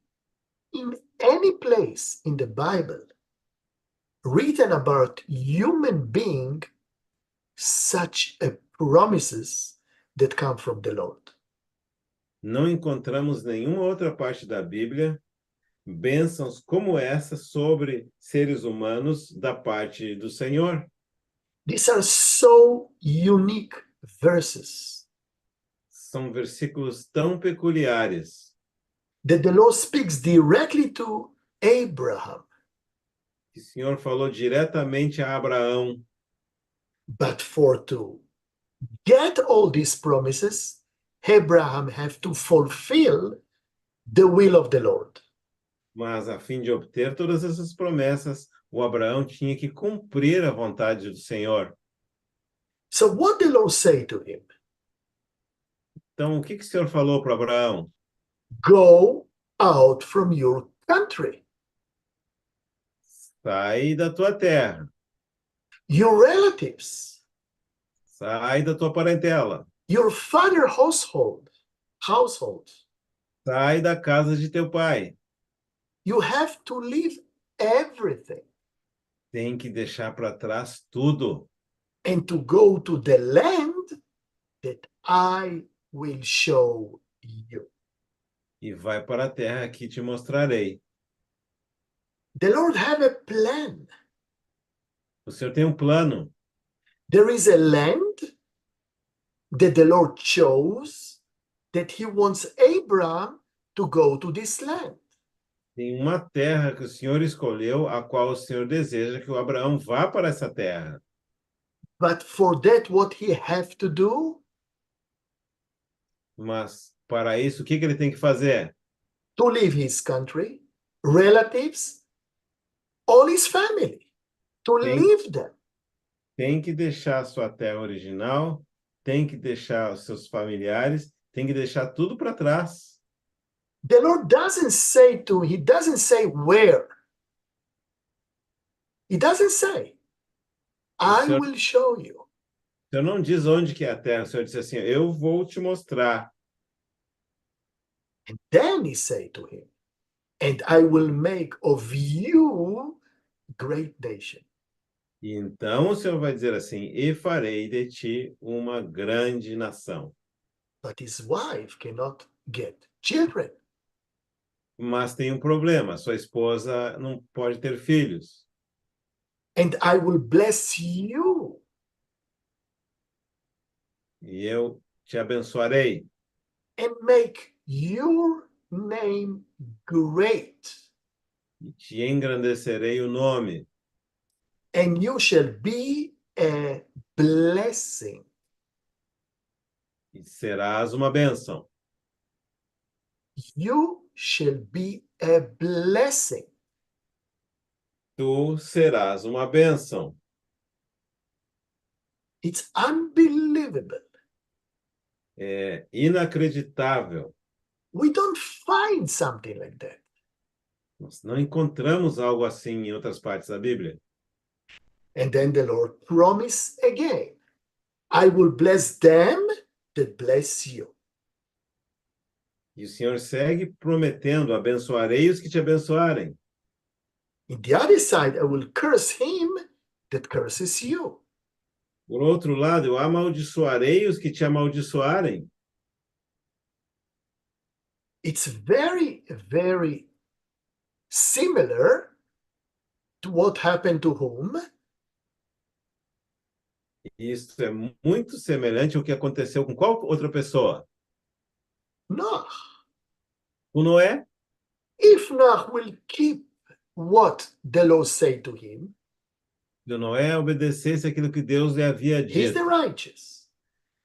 in any place in the Bible written about human being such a promises that come from the Lord. Não encontramos nenhuma outra parte da Bíblia bênçãos como essa sobre seres humanos da parte do Senhor. These are so unique verses São versículos tão peculiares that the Lord speaks directly to Abraham. que o Senhor falou diretamente a Abraão. But for to get all these promises, Abraham have to fulfill the will of the Lord. Mas, a fim de obter todas essas promessas, o Abraão tinha que cumprir a vontade do Senhor. So what the Lord say to him? Então, o que o Senhor falou para Abraão? Go out from your country, Sai da tua terra, your relatives, sai da tua parentela, your father household, sai da casa de teu pai. You have to leave everything Tem que deixar para trás tudo and to go to the land that I will show you. e vai para a terra que te mostrarei. The Lord have a plan. O Senhor tem um plano. There is a land that the Lord chose that he wants Abraham to go to this land. Tem uma terra que o Senhor escolheu, a qual o Senhor deseja que o Abraão vá para essa terra. But for that, what he have to do? Mas, para isso, o que ele tem que fazer? To leave his country, relatives, all his family, to leave them. Tem que deixar sua terra original, tem que deixar os seus familiares, tem que deixar tudo para trás. The Lord he doesn't say where. He doesn't say, O I Senhor, will show you. o Senhor não diz onde que é a terra, o Senhor diz assim, eu vou te mostrar. And then he say to him, and I will make of you great nation. E então o Senhor vai dizer assim, e farei de ti uma grande nação. But his wife cannot get children. Mas tem um problema, sua esposa não pode ter filhos. And I will bless you. E eu te abençoarei. And make your name great. E te engrandecerei o nome. And you shall be a blessing. E serás uma bênção. You shall be a blessing. Tu serás uma bênção. It's unbelievable. É inacreditável. We don't find something like that. Nós não encontramos algo assim em outras partes da Bíblia. And then the Lord promised again, I will bless them that bless you. E o Senhor segue prometendo, abençoarei os que te abençoarem. In the other side, I will curse him that curses you. Por outro lado, eu amaldiçoarei os que te amaldiçoarem. It's very, very similar to what happened to whom? Isso é muito semelhante ao que aconteceu com qual outra pessoa? Noah. Com Noé. If Noah will keep what the Lord said to him, Se Noé obedecesse aquilo que Deus lhe havia he's the dito. righteous.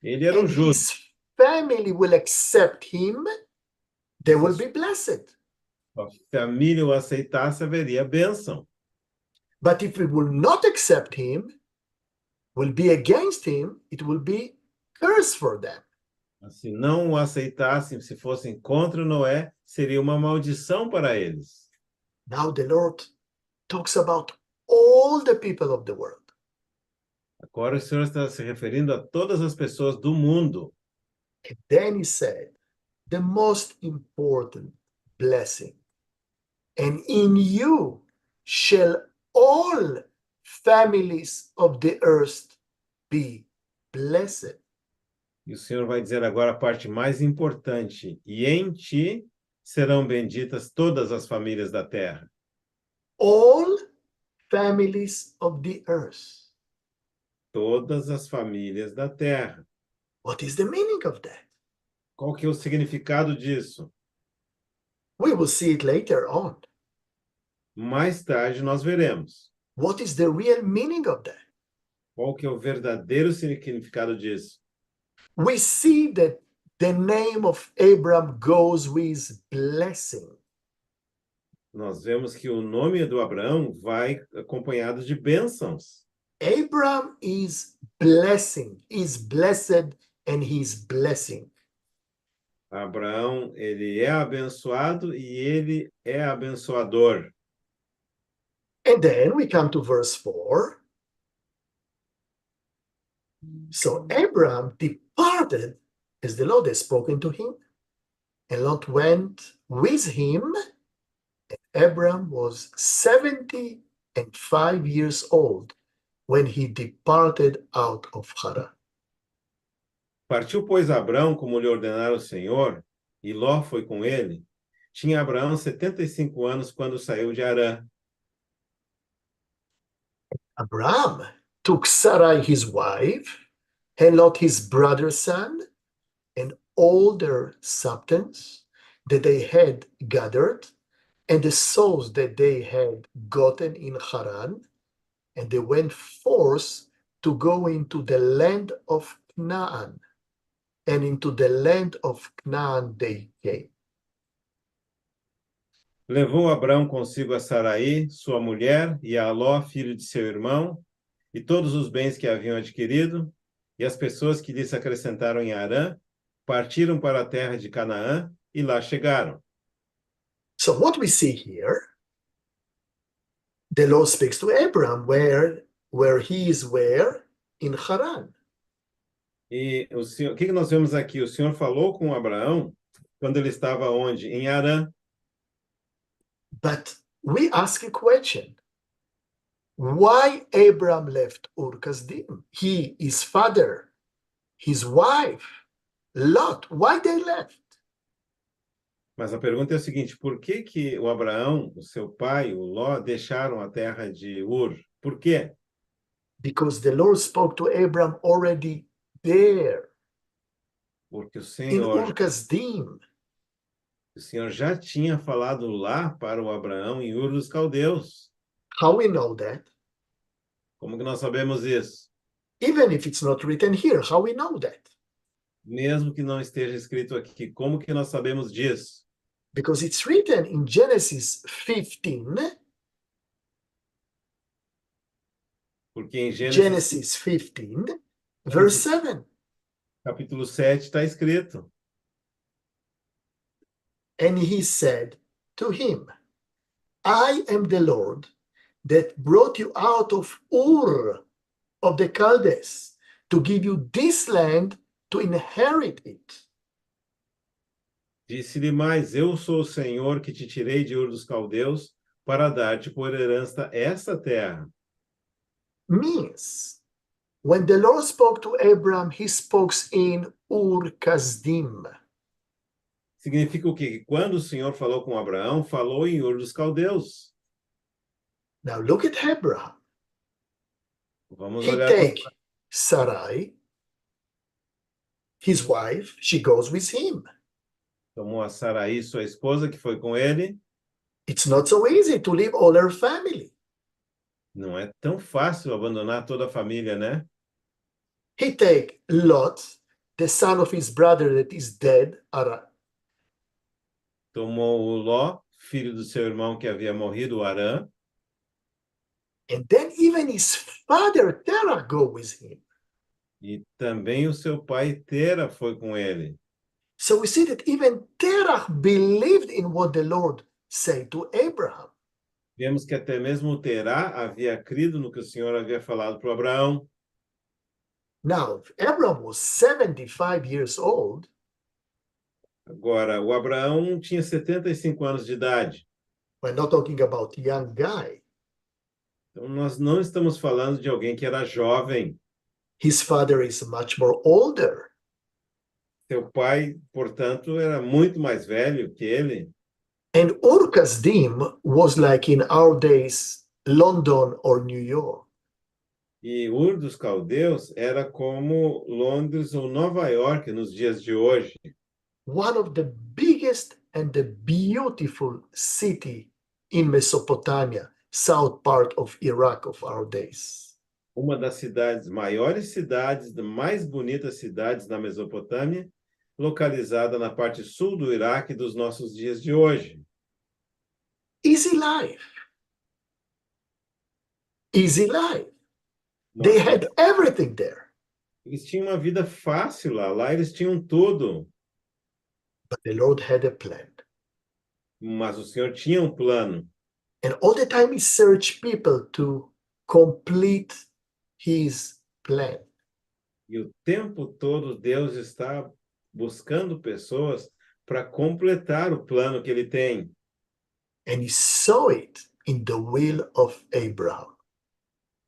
Ele era o And justo. his family will accept him, they will be blessed. A família o aceitasse, haveria bênção. But if we will not accept him, will be against him, it will be curse for them. Se não o aceitassem, se fossem contra Noé, seria uma maldição para eles. Now the Lord talks about all the people of the world. Agora o Senhor está se referindo a todas as pessoas do mundo. And then he said, the most important blessing. And in you shall all families of the earth be blessed. E o Senhor vai dizer agora a parte mais importante. E em ti serão benditas todas as famílias da terra. All families of the earth. Todas as famílias da terra. What is the meaning of that? Qual que é o significado disso? We will see it later on. Mais tarde nós veremos. What is the real meaning of that? Qual que é o verdadeiro significado disso? We see that the name of Abram goes with blessing. Nós vemos que o nome do Abrão vai acompanhado de bênçãos. Abram is blessing, is blessed, and he's blessing. Abraão, ele é abençoado e ele é abençoador. And then we come to verse 4. So Abram departed as the Lord had spoken to him, and Lot went with him. And Abram was 75 years old when he departed out of Haran. Partiu, pois, Abrão, como lhe ordenara o Senhor, e Ló foi com ele. Tinha Abraão 75 anos quando saiu de Harã. Abram took Sarai his wife, and Lot his brother's son, and all their substance that they had gathered, and the souls that they had gotten in Haran, and they went forth to go into the land of Canaan, and into the land of Canaan they came. Levou Abrão consigo a Saraí, sua mulher, e a Ló, filho de seu irmão, e todos os bens que haviam adquirido, e as pessoas que lhe se acrescentaram em Harã, partiram para a terra de Canaã, e lá chegaram. So what we see here, the Lord speaks to Abraham where he is where? In Haran. E o senhor, o que que nós vemos aqui? O Senhor falou com Abraão quando ele estava onde? Em Arã. But we ask a question. Why Abraham left Ur Kasdim? He, his father, his wife, Lot, why they left? Mas a pergunta é a seguinte: por que que o Abraão, o seu pai, o Ló, deixaram a terra de Ur? Por quê? Because the Lord spoke to Abraham already there Porque in Ur Kasdim. o Senhor já tinha falado lá para o Abraão em Ur dos Caldeus. How we know that? Como que nós sabemos isso? Even if it's not written here, how we know that? Mesmo que não esteja escrito aqui, como que nós sabemos disso? Because it's written in Genesis 15, Porque em Genesis 15, verse 7. capítulo 7 está escrito. And he said to him, I am the Lord that brought you out of Ur of the Chaldees to give you this land to inherit it. Disse-lhe mais: Eu sou o Senhor que te tirei de Ur dos Caldeus para dar-te por herança essa terra. Means, when the Lord spoke to Abraham, he spoke in Ur Kasdim. Significa o quê? Que quando o Senhor falou com Abraão, falou em Ur dos Caldeus. Now look at Abraham. Vamos He olhar para take Sarai, his wife, she goes with him. tomou a Saraí, sua esposa, que foi com ele. It's not so easy to leave all her family. Não é tão fácil abandonar toda a família, né? He take Lot, the son of his brother that is dead, Aran. Tomou o Ló, filho do seu irmão que havia morrido, o Arã. And then even his father, Terah, go with him. E também o seu pai Tera foi com ele. So we see that even Terah believed in what the Lord said to Abraham. Vemos que até mesmo Terá havia crido no que o Senhor havia falado para Abraão. Now, if Abraham was 75 years old, Agora, o Abraão tinha 75 anos de idade. we're not talking about young guy. Então, nós não estamos falando de alguém que era jovem. His father is much more older. Seu pai, portanto, era muito mais velho que ele. And Ur Kasdim was like in our days, London or New York. E Ur dos Caldeus era como Londres ou Nova York nos dias de hoje. One of the biggest and the beautiful city in Mesopotamia, south part of Iraq of our days. Uma das cidades, maiores cidades, mais bonitas cidades da Mesopotâmia, localizada na parte sul do Iraque dos nossos dias de hoje. Easy life. Easy life. They Nossa, had everything there. eles tinham uma vida fácil lá, lá eles tinham tudo, But the Lord had a plan. mas o Senhor tinha um plano. And all the time he searched people to complete his plan. E o tempo todo Deus está buscando pessoas para completar o plano que ele tem. And he saw it in the will of Abraham.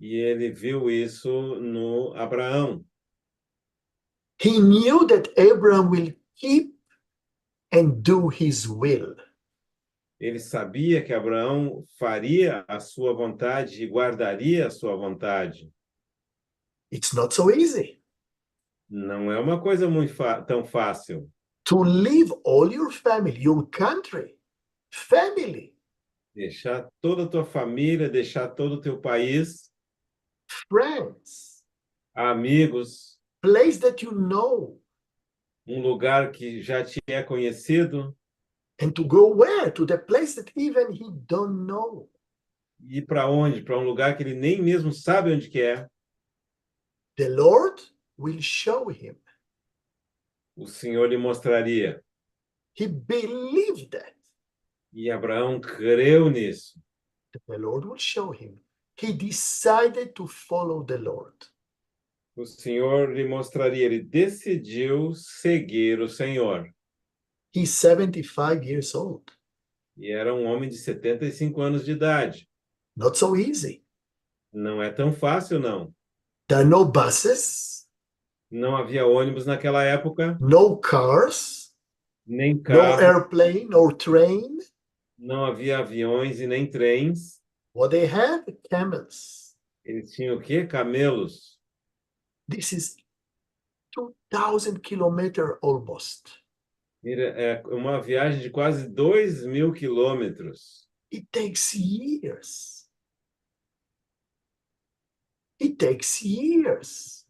E ele viu isso no Abraão. He knew that Abraham will keep and do his will. Ele sabia que Abraão faria a sua vontade e guardaria a sua vontade. It's not so easy Não é uma coisa muito tão fácil. to leave all your family, your country, family, Deixar toda a tua família, deixar todo o teu país, friends, amigos, place that you know, um lugar que já te é conhecido, and to go where? To the place that even he don't know. e ir para onde? Para um lugar que ele nem mesmo sabe onde que é. The Lord will show him. O Senhor lhe mostraria. He believed that. E Abraão creu nisso. The Lord will show him. He decided to follow the Lord. O Senhor lhe mostraria, ele decidiu seguir o Senhor. He's 75 years old. E era um homem de 75 anos de idade. Not so easy. Não é tão fácil, não. There are no buses, Não havia ônibus naquela época, no cars, nem no carro, airplane or train. não havia aviões e nem trens. What they had? Camels. Eles tinham o quê? Camelos. This is 2,000 kilometers almost. É uma viagem de quase 2.000 quilômetros. It takes years. It takes years.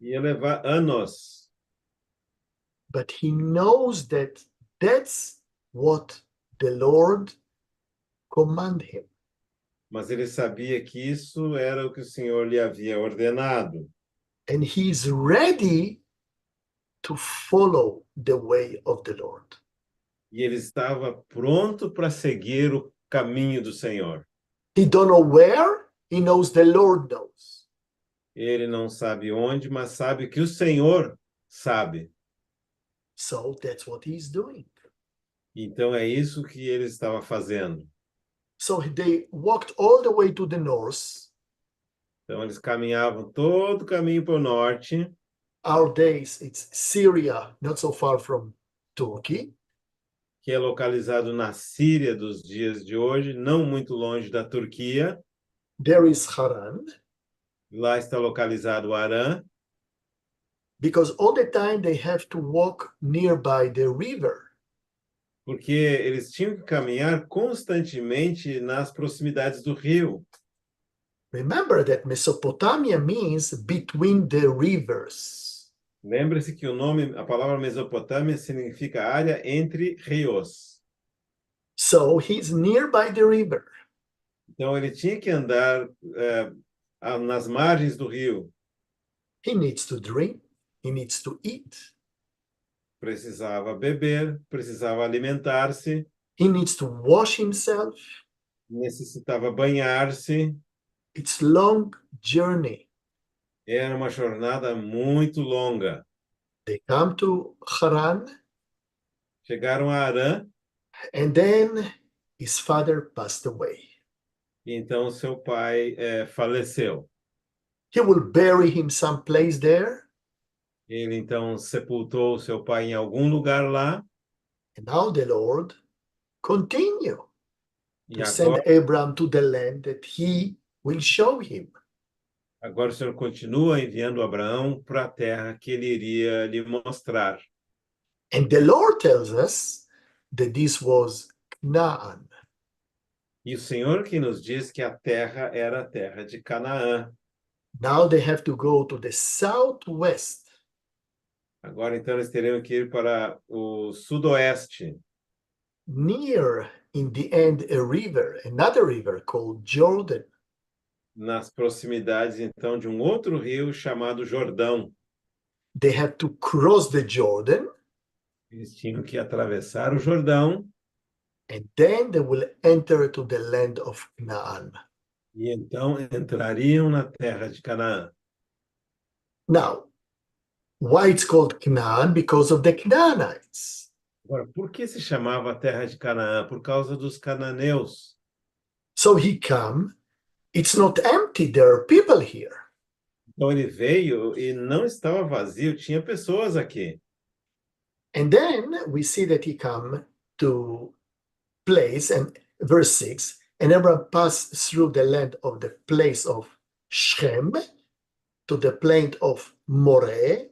Ia levar anos. But he knows that that's what the Lord commanded him. Mas ele sabia que isso era o que o Senhor lhe havia ordenado. And he's ready to follow the way of the Lord. E ele estava pronto para seguir o caminho do Senhor. He don't know where, he knows the Lord knows. Ele não sabe onde, mas sabe que o Senhor sabe. So that's what he's doing. Então é isso que ele estava fazendo. So they walked all the way to the north. Então eles caminhavam todo o caminho para o norte, Our days, it's Syria, not so far from Turkey. que é localizado na Síria dos dias de hoje, não muito longe da Turquia. There is Haran, Lá está localizado Arã, because all the time they have to walk nearby the river. porque eles tinham que caminhar constantemente nas proximidades do rio. Remember that Mesopotamia means between the rivers. Lembre-se que a palavra Mesopotâmia significa área entre rios. So he's nearby the river. Então ele tinha que andar nas margens do rio. He needs to drink, he needs to eat, Precisava beber, precisava alimentar-se, he needs to wash himself. necessitava banhar-se. It's long journey. Era uma jornada muito longa. They come to Haran, Chegaram a Arã and then his father passed away. e então seu pai faleceu. He will bury him someplace there. Ele então sepultou seu pai em algum lugar lá. And now the Lord continue E to send Abraham to the land that he will show him. agora o Senhor continua enviando Abraão para a terra que ele iria lhe mostrar. And the Lord tells us that this was Canaan. E o Senhor que nos diz que a terra era a terra de Canaã. Now they have to go to the southwest. Agora então eles teriam que ir para o sudoeste. Near in the end a river, another river called Jordan. Nas proximidades então de um outro rio chamado Jordão. They have to cross the Jordan. Eles tinham que atravessar o Jordão. And then they will enter to the land of Canaan. E então entrariam na terra de Canaã. Now, why it's called Canaan? Because of the Canaanites. Agora, por que se chamava a terra de Canaã? Por causa dos cananeus. So he come, it's not empty, there are people here. Então ele veio e não estava vazio, tinha pessoas aqui. And then we see that he come to place, and verse 6, and Abraham passed through the land of the place of Shem to the plain of Moreh,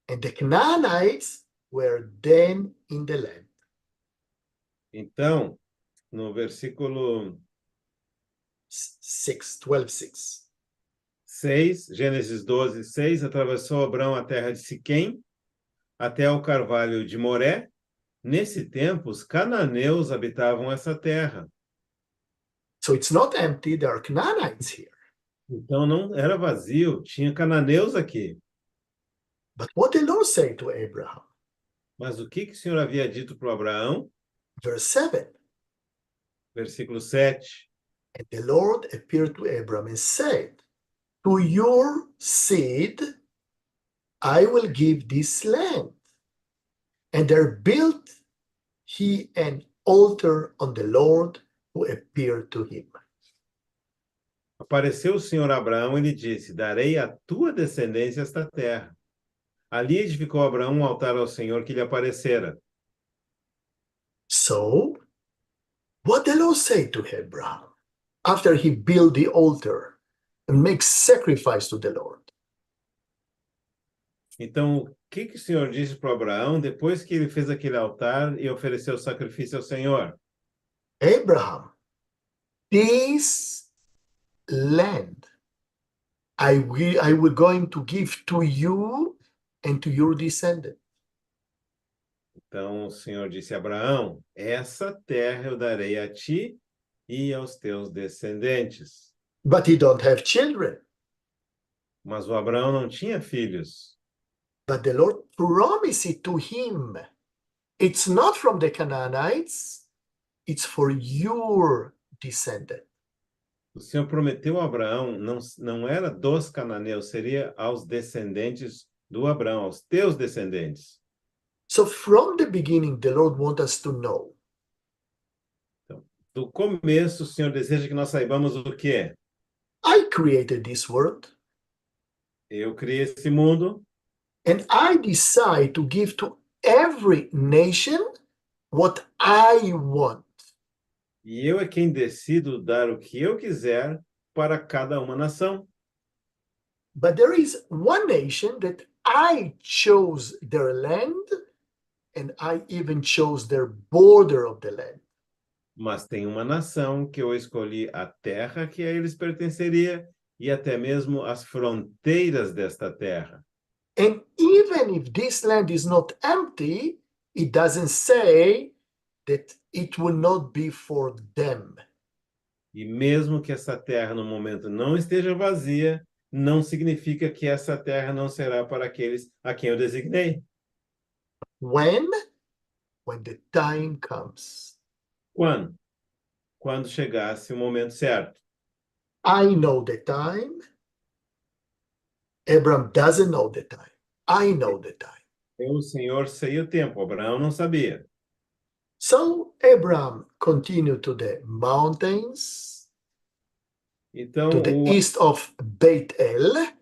and the Canaanites were then in the land. Então, no versículo 12:6. 6, Gênesis 12, 6, atravessou Abrão a terra de Siquém até o carvalho de Moré. Nesse tempo, os cananeus habitavam essa terra. So it's not empty, there are Canaanites here. Então não era vazio, tinha cananeus aqui. But what the Lord said to Abraham, Mas o que o Senhor havia dito para Abraão? verse 7, Versículo 7. And the Lord appeared to Abram and said, to your seed I will give this land. And there built he an altar on the Lord who appeared to him. Apareceu o Senhor a Abraão e lhe disse: Darei à tua descendência esta terra. Ali edificou Abraão um altar ao Senhor que lhe aparecera. So, what the Lord said to Abraham after he built the altar and makes sacrifice to the Lord? Então, o que o Senhor disse para Abraão depois que ele fez aquele altar e ofereceu o sacrifício ao Senhor? Abraham, this land I will going to give to you and to your descendant. Então, o Senhor disse a Abraão: essa terra eu darei a ti e aos teus descendentes. But he don't have children. Mas o Abraão não tinha filhos. But the Lord promised it to him. It's not from the Canaanites, it's for your descendant. O Senhor prometeu a Abraão, não era dos cananeus, seria aos descendentes do Abraão, aos teus descendentes. So from the beginning, the Lord wants us to know. Então, do começo, o Senhor deseja que nós saibamos o quê? I created this world, Eu criei esse mundo and I decide to give to every nation what I want. e eu é quem decido dar o que eu quiser para cada uma nação. But there is one nation that I chose their land, and I even chose their border of the land. Mas tem uma nação que eu escolhi a terra que a eles pertenceria e até mesmo as fronteiras desta terra. And even if this land is not empty, it doesn't say that it will not be for them. E mesmo que essa terra no momento não esteja vazia, não significa que essa terra não será para aqueles a quem eu designei. When? When the time comes. Quando? Quando chegasse o momento certo. I know the time. Abraham doesn't know the time. I know the time. Eu, o Senhor, sei o tempo. Abraão não sabia. So Abraham continued to the mountains, Então, to the east of Beit El,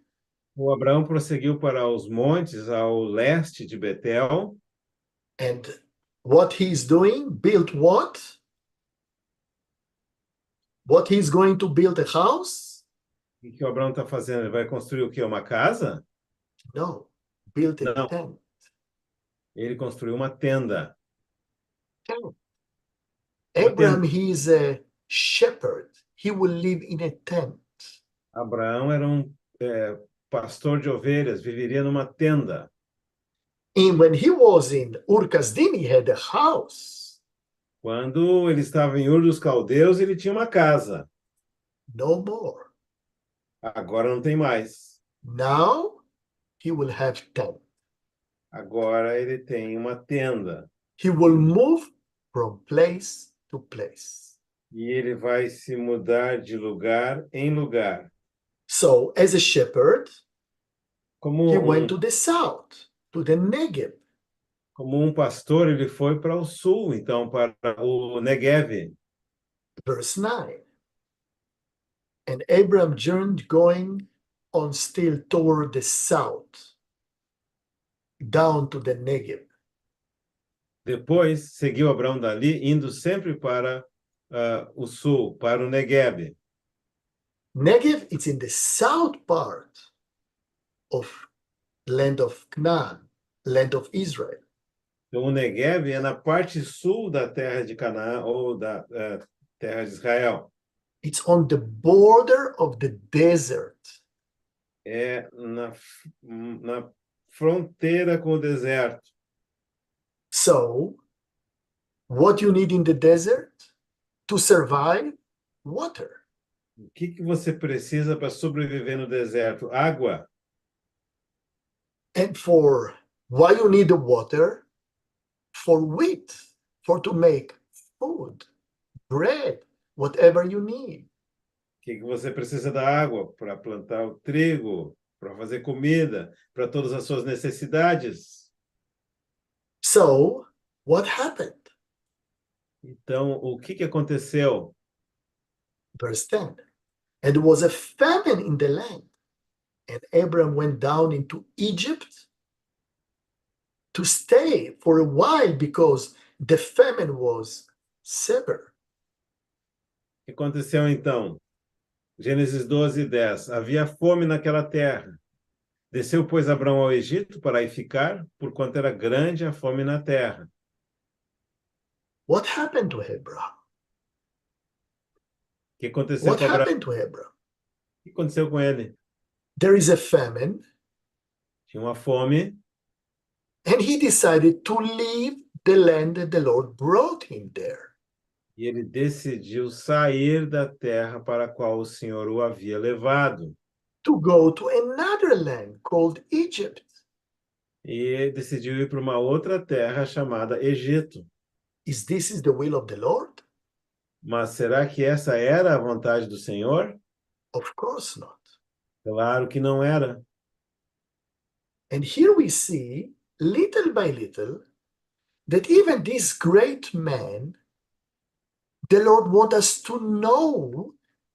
o Abraão prosseguiu para os montes ao leste de Betel. and what he's doing, built what? What he's going to build a house? O que o Abraão está fazendo? Ele vai construir o quê? Uma casa? No, built a Não. tent. Ele construiu uma tenda. Tent. Uma Abraham, tenda. he is a shepherd. He will live in a tent. Abraão era pastor de ovelhas, viveria numa tenda. And when he was in Ur Kasdim, he had a house. Quando ele estava em Ur dos Caldeus, ele tinha uma casa. No more. Agora não tem mais. Now he will have tent. Agora ele tem uma tenda. He will move from place to place. E ele vai se mudar de lugar em lugar. So, as a shepherd, Como he went to the south, to the Negev. como um pastor, ele foi para o sul, então, para o Negev. Verse 9. And Abram journeyed going on still toward the south, down to the Negev. Depois, seguiu Abraão dali, indo sempre para o sul, para o Negev. Negev is in the south part of land of Canaan, land of Israel. Então, o Negev é na parte sul da terra de Canaã, ou da terra de Israel. It's on the border of the desert. É na fronteira com o deserto. So, what you need in the desert to survive? Water. O que você precisa para sobreviver no deserto? Água. And for why you need the water? For wheat, for to make food, bread, whatever you need. que você precisa da água para plantar o trigo, para fazer comida, para todas as suas necessidades. So, what happened? Então, o que aconteceu? Verse 10. And there was a famine in the land, and Abram went down into Egypt to stay for a while because the famine was severe. O que aconteceu então? Gênesis 12:10. Havia fome naquela terra. Desceu, pois, Abrão ao Egito para aí ficar, porquanto era grande a fome na terra. What happened to Abram? O que aconteceu What com Abraão? happened to Abram? O que aconteceu com ele? There is a famine, Tinha uma fome and he decided to leave the land that the Lord brought him there. e ele decidiu sair da terra para a qual o Senhor o havia levado. To go to another land called Egypt. E decidiu ir para uma outra terra chamada Egito. Is this the will of the Lord? Mas será que essa era a vontade do Senhor? Of course not. Claro que não era. And here we see, little by little, that even this great man, the Lord wants us to know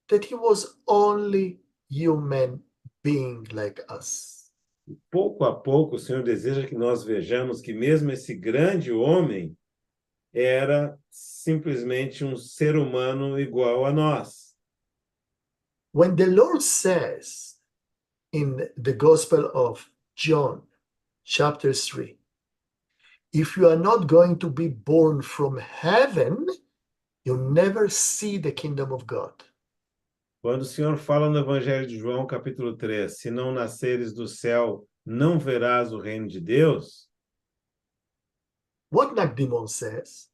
that he was only human being like us. Pouco a pouco, o Senhor deseja que nós vejamos que mesmo esse grande homem era simplesmente um ser humano igual a nós. When the Lord says in the Gospel of John, chapter 3, if you are not going to be born from heaven, you never see the kingdom of God. Quando o Senhor fala no Evangelho de João, capítulo 3, se não nasceres do céu, não verás o reino de Deus. What Nicodemus says?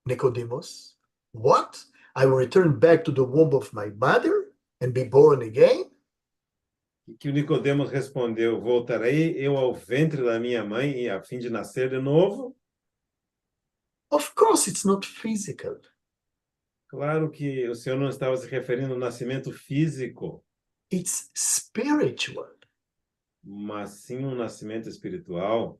Nicodemus, what? I will return back to the womb of my mother and be born again? E que o Nicodemos respondeu: voltarei eu ao ventre da minha mãe a fim de nascer de novo? Of course, it's not physical. Claro que o Senhor não estava se referindo ao nascimento físico, It's spiritual. mas sim um nascimento espiritual.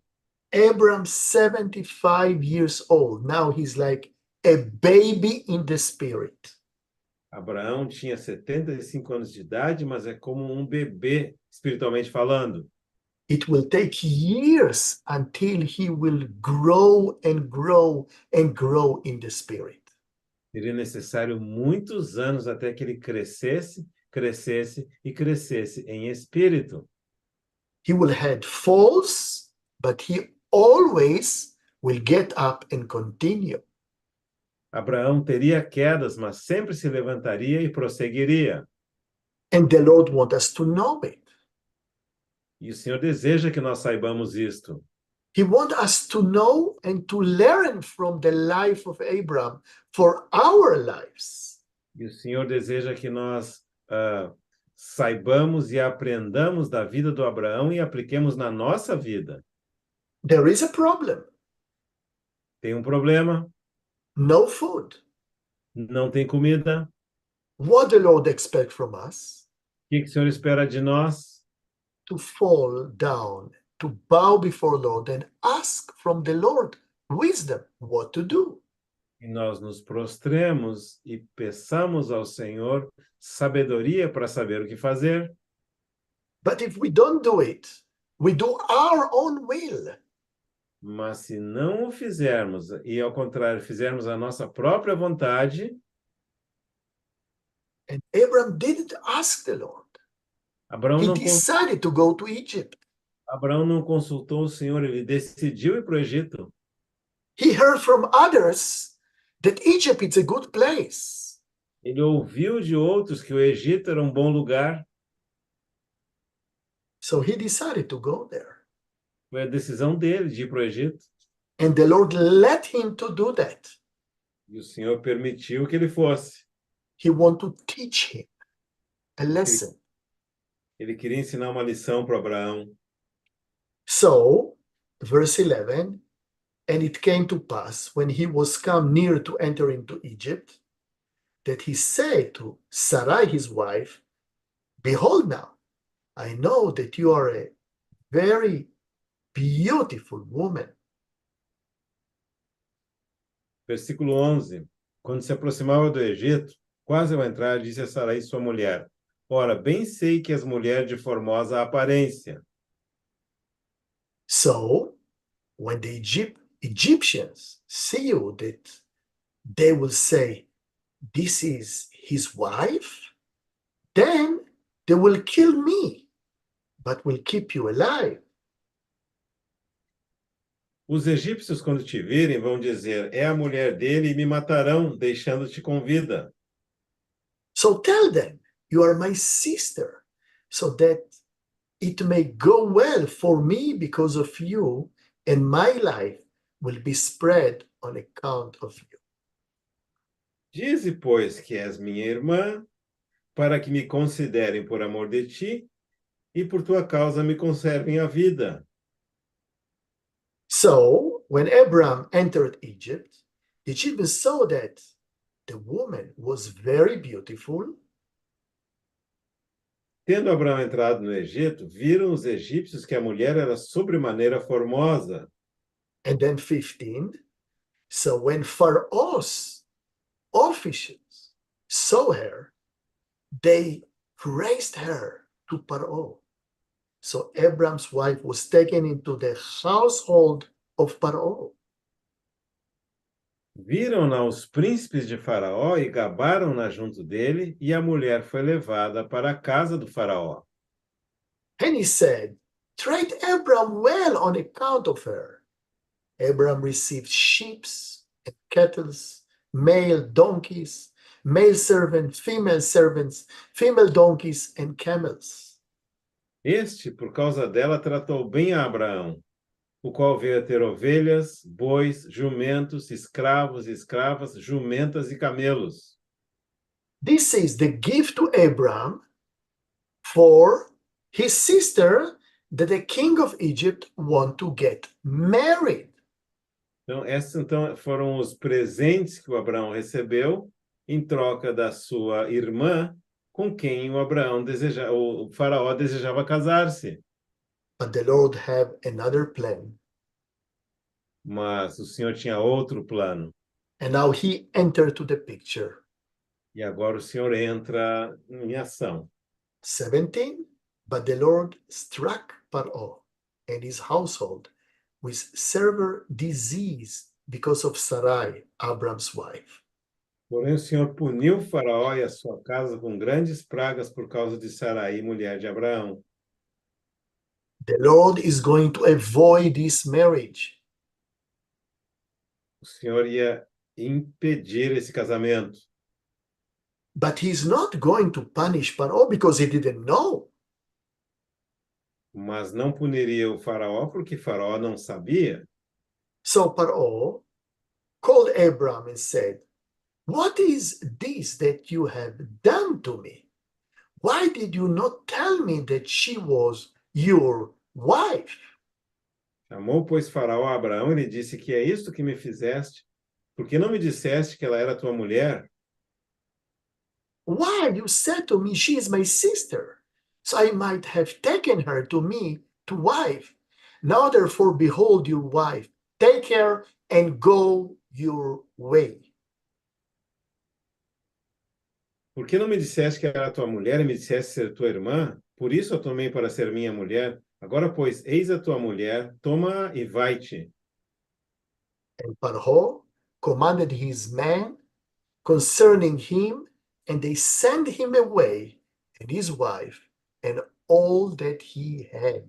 Abram, 75 years old. Now he's like a baby in the spirit. Abraão tinha 75 anos de idade, mas é como um bebê, espiritualmente falando. It will take years until he will grow and grow and grow in the spirit. Seria necessário muitos anos até que ele crescesse, crescesse e crescesse em espírito. He will have falls, but he always will get up and continue. Abraão teria quedas, mas sempre se levantaria e prosseguiria. And the Lord wants us to know it. E o Senhor deseja que nós saibamos isto. He wants us to know and to learn from the life of Abraham for our lives. E o Senhor deseja que nós saibamos e aprendamos da vida do Abraão e apliquemos na nossa vida. There is a problem. Tem um problema, No food. não tem comida. What the Lord expects from us? O que o Senhor espera de nós? To fall down, to bow before the Lord and ask from the Lord wisdom what to do. E nós nos prostremos e peçamos ao Senhor sabedoria para saber o que fazer. But if we don't do it, we do our own will. Mas se não o fizermos, e ao contrário, fizermos a nossa própria vontade, And Abraham didn't ask the Lord. Abraão He não, decided to go to Egypt. Abraão não consultou o Senhor, ele decidiu ir para o Egito. He heard from others that Egypt is a good place. Ele ouviu de outros que o Egito era um bom lugar. So he decided to go there. Foi a decisão dele de ir para o Egito. And the Lord let him to do that. E o Senhor permitiu que ele fosse. He wanted to teach him a lesson. Ele queria ensinar uma lição para Abraão. So, verse 11, and it came to pass when he was come near to enter into Egypt, that he said to Sarai, his wife, "Behold now, I know that you are a very beautiful woman." Versículo 11. Quando se aproximava do Egito, quase ao entrar, disse a Sarai, sua mulher: Ora, bem sei que és mulher de formosa aparência. So when the Egyptians see you, that they will say, "This is his wife," then they will kill me, but will keep you alive. Os egípcios, quando te virem, vão dizer: É a mulher dele, e me matarão, deixando-te com vida. So tell them, "You are my sister, so that it may go well for me because of you, and my life will be spread on account of you." Dize, pois, que és minha irmã, para que me considerem por amor de ti, e por tua causa me conservem a vida. So when Abraham entered Egypt, the Egyptians saw that the woman was very beautiful. Tendo Abrão entrado no Egito, viram os egípcios que a mulher era sobremaneira formosa. And then 15, so when Pharaoh's officials saw her, they raised her to Pharaoh. So Abraham's wife was taken into the household of Pharaoh. Viram-na os príncipes de Faraó e gabaram-na junto dele, e a mulher foi levada para a casa do Faraó. And he said, "Treat Abraham well on account of her." Abraham received sheep and cattle, male donkeys, male servants, female donkeys, and camels. Este, por causa dela, tratou bem a Abraão, o qual veio a ter ovelhas, bois, jumentos, escravos, escravas, jumentas e camelos. This is the gift to Abraham for his sister that the king of Egypt want to get married. Então, esses então foram os presentes que o Abraão recebeu em troca da sua irmã, com quem o faraó desejava casar-se. But the Lord have another plan. Mas o Senhor tinha outro plano. And now he entered to the picture. E agora o Senhor entra em ação. 17, but the Lord struck Pharaoh and his household with severe disease because of Sarai, Abram's wife. Porém, o Senhor puniu o faraó e a sua casa com grandes pragas por causa de Sarai, mulher de Abraão. The Lord is going to avoid this marriage. O Senhor ia impedir esse casamento. But he's not going to punish Pharaoh because he didn't know. Mas não puniria o faraó porque faraó não sabia. So Pharaoh called Abram and said, "What is this that you have done to me? Why did you not tell me that she was your wife?" Chamou, pois, Faraó a Abraão e lhe disse: Que é isto que me fizeste? Por que não me disseste que ela era tua mulher? "Why you said to me, she is my sister, so I might have taken her to me to wife. Now therefore behold your wife, take her and go your way." Por que não me disseste que era tua mulher e me disseste ser tua irmã? Por isso a tomei para ser minha mulher. Agora, pois, eis a tua mulher, toma e vai-te. And Pharaoh commanded his men concerning him, and they sent him away, and his wife, and all that he had.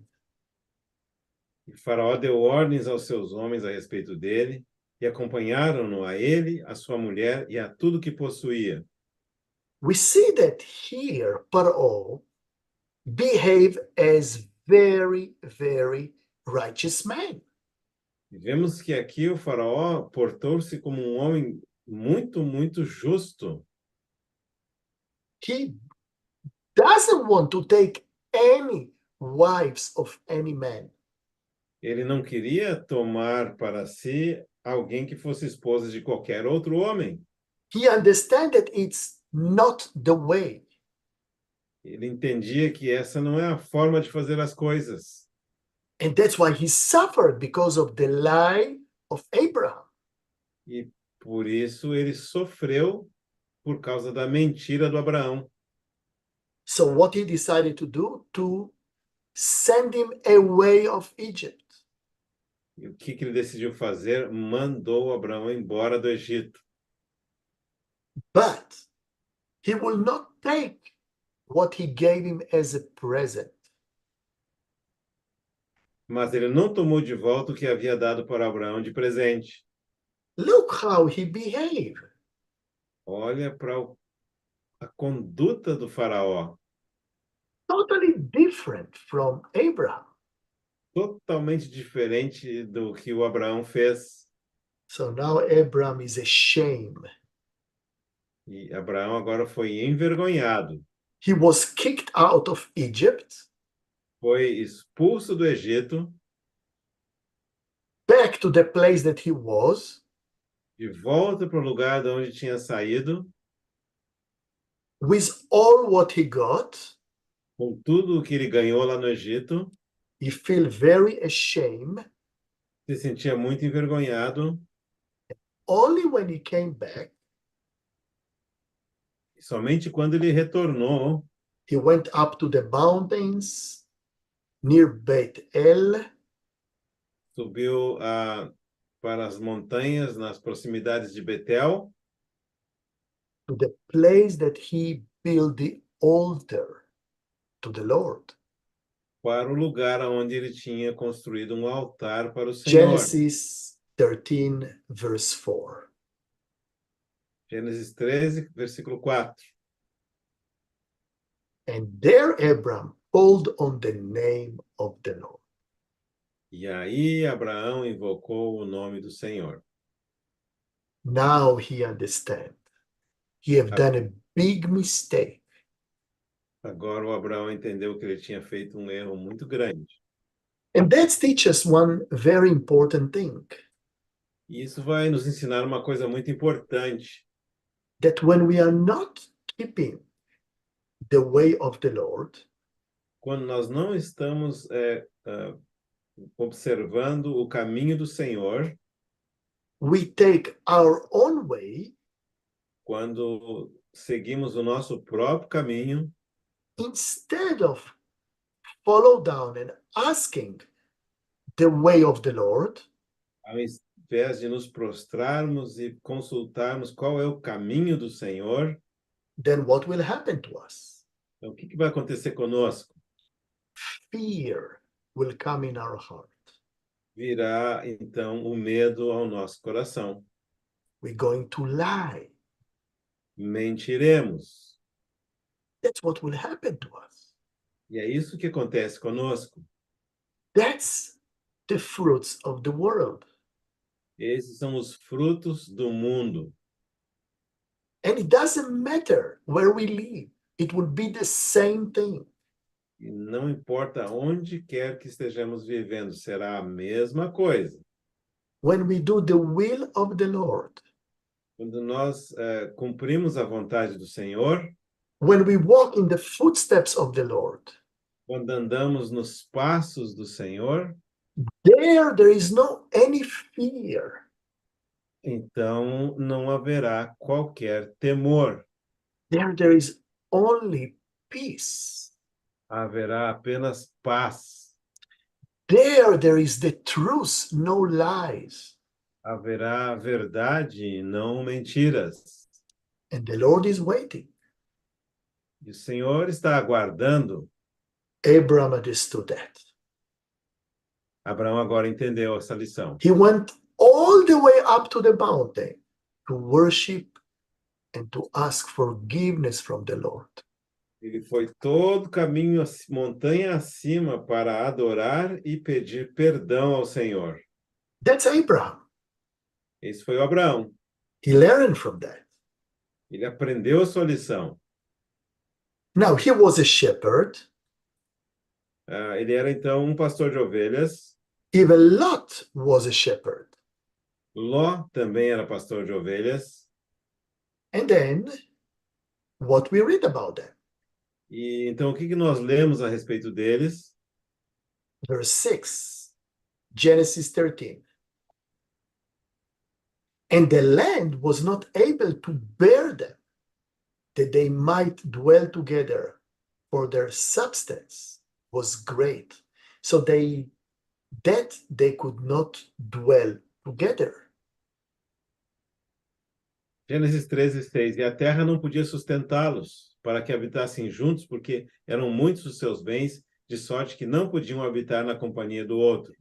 E Faraó deu ordens aos seus homens a respeito dele, e acompanharam-no a ele, a sua mulher e a tudo que possuía. We see that here Pharaoh behave as very, very righteous man. E vemos que aqui o faraó portou-se como um homem muito, muito justo. He doesn't want to take any wives of any man. Ele não queria tomar para si alguém que fosse esposa de qualquer outro homem. He understands that it's not the way. Ele entendia que essa não é a forma de fazer as coisas. And that's why he suffered because of the lie of Abraham. E por isso ele sofreu por causa da mentira do Abraão. So what he decided to do? To send him away of Egypt. E o que ele decidiu fazer? Mandou Abraão embora do Egito. But he will not take what he gave him as a present. Mas ele não tomou de volta o que havia dado para Abraão de presente. Look how he behaved. Olha para a conduta do faraó. Totally different from Abraham. Totalmente diferente do que o Abraão fez. So now Abraham is ashamed. E Abraão agora foi envergonhado. He was kicked out of Egypt, Foi expulso do Egito, back to the place that he was, de volta para o lugar de onde tinha saído, with all what he got. com tudo o que ele ganhou lá no Egito. He felt very ashamed. Se sentia muito envergonhado. Only when he came back, Somente quando ele retornou, he went up to the mountains near Beit El, subiu para as montanhas nas proximidades de Betel, to the place that he built the altar to the Lord. para o lugar onde ele tinha construído um altar para o Senhor. Genesis 13, verse 4. Gênesis 13, versículo 4. And there Abram called on the name of the Lord. E aí Abraão invocou o nome do Senhor. Now he understands. He have done a big mistake. Agora o Abraão entendeu que ele tinha feito um erro muito grande. And that teaches one very important thing. E isso vai nos ensinar uma coisa muito importante. That when we are not keeping the way of the Lord, Quando nós não estamos observando o caminho do Senhor, we take our own way quando seguimos o nosso próprio caminho, instead of follow down and asking the way of the Lord, ao invés de nos prostrarmos e consultarmos qual é o caminho do Senhor, then what will happen to us? então, o que vai acontecer conosco? Fear will come in our heart. Virá, então, o medo ao nosso coração. We're going to lie. Mentiremos. That's what will happen to us. E é isso que acontece conosco. That's the fruits of the world. Esses são os frutos do mundo. And it doesn't matter where we live. It will be the same thing. E não importa onde quer que estejamos vivendo, será a mesma coisa. When we do the will of the Lord, Quando nós cumprimos a vontade do Senhor, when we walk in the footsteps of the Lord, quando andamos nos passos do Senhor, there is no any fear. então não haverá qualquer temor. There is only peace. Haverá apenas paz. There is the truth, no lies. Haverá verdade, não mentiras. And the Lord is waiting. E o Senhor está aguardando. Abraham understood that. Abraão agora entendeu essa lição. He went all the way up to the mountain to worship and to ask forgiveness from the Lord. Ele foi todo o caminho, montanha acima, para adorar e pedir perdão ao Senhor. That's Abraham. Esse foi o Abraão. He learned from that. Ele aprendeu a sua lição. Now, he was a shepherd. Ele era, então, um pastor de ovelhas. Even Lot was a shepherd. Ló também era pastor de ovelhas. And then what we read about them. E então, o que que nós lemos a respeito deles? Verse 6, Genesis 13. And the land was not able to bear them, that they might dwell together, for their substance was great, so that they could not dwell together. Gênesis 13:6. E a terra não podia sustentá-los para que habitassem juntos, porque eram muitos os seus bens, de sorte que não podiam habitar na companhia do outro.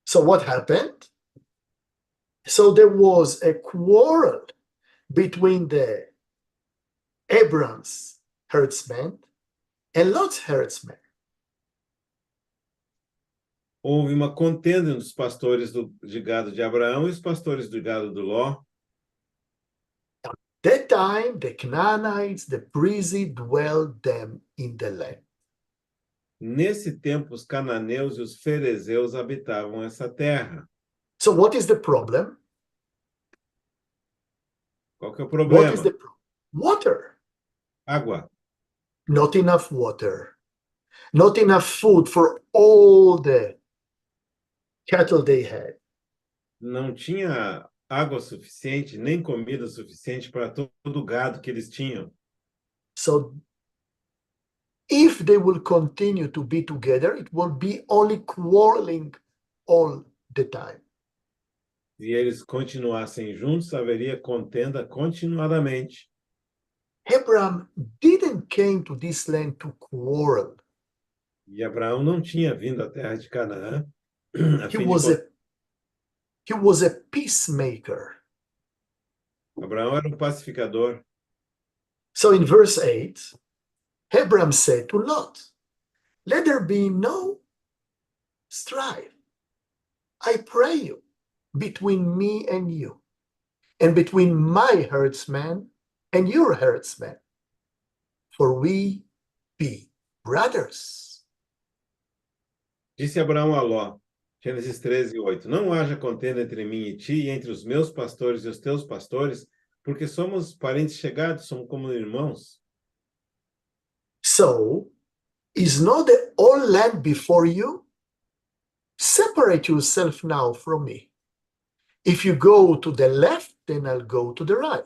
So what happened? So there was a quarrel between the Abram's herdsmen and Lot's herdsmen. Houve uma contenda entre os pastores de gado de Abraão e os pastores do gado do Ló. That time the Canaanites, the Perizzim dwelled them in the land. Nesse tempo, os cananeus e os ferezeus habitavam essa terra. So what is the problem? Qual que é o What is problema? the problem? Water. Água. Not enough water. Not enough food for all the cattle they had. Não tinha água suficiente, nem comida suficiente para todo o gado que eles tinham. So if they will continue to be together, it will be only quarreling all the time. Se eles continuassem juntos, haveria contenda continuadamente. Abraham didn't came to this land to quarrel. E Abraão não tinha vindo à terra de Canaã a He fim de... was a peacemaker. Abraão era um pacificador. So in verse 8, Abraham said to Lot, let there be no strife, I pray you, between me and you, and between my herdsmen and your herdsmen, for we be brothers. Disse Abraão a Ló, Gênesis 13:8, não haja contenda entre mim e ti, e entre os meus pastores e os teus pastores, porque somos parentes chegados, somos como irmãos. So, is not the whole land before you? Separate yourself now from me. If you go to the left, then I'll go to the right.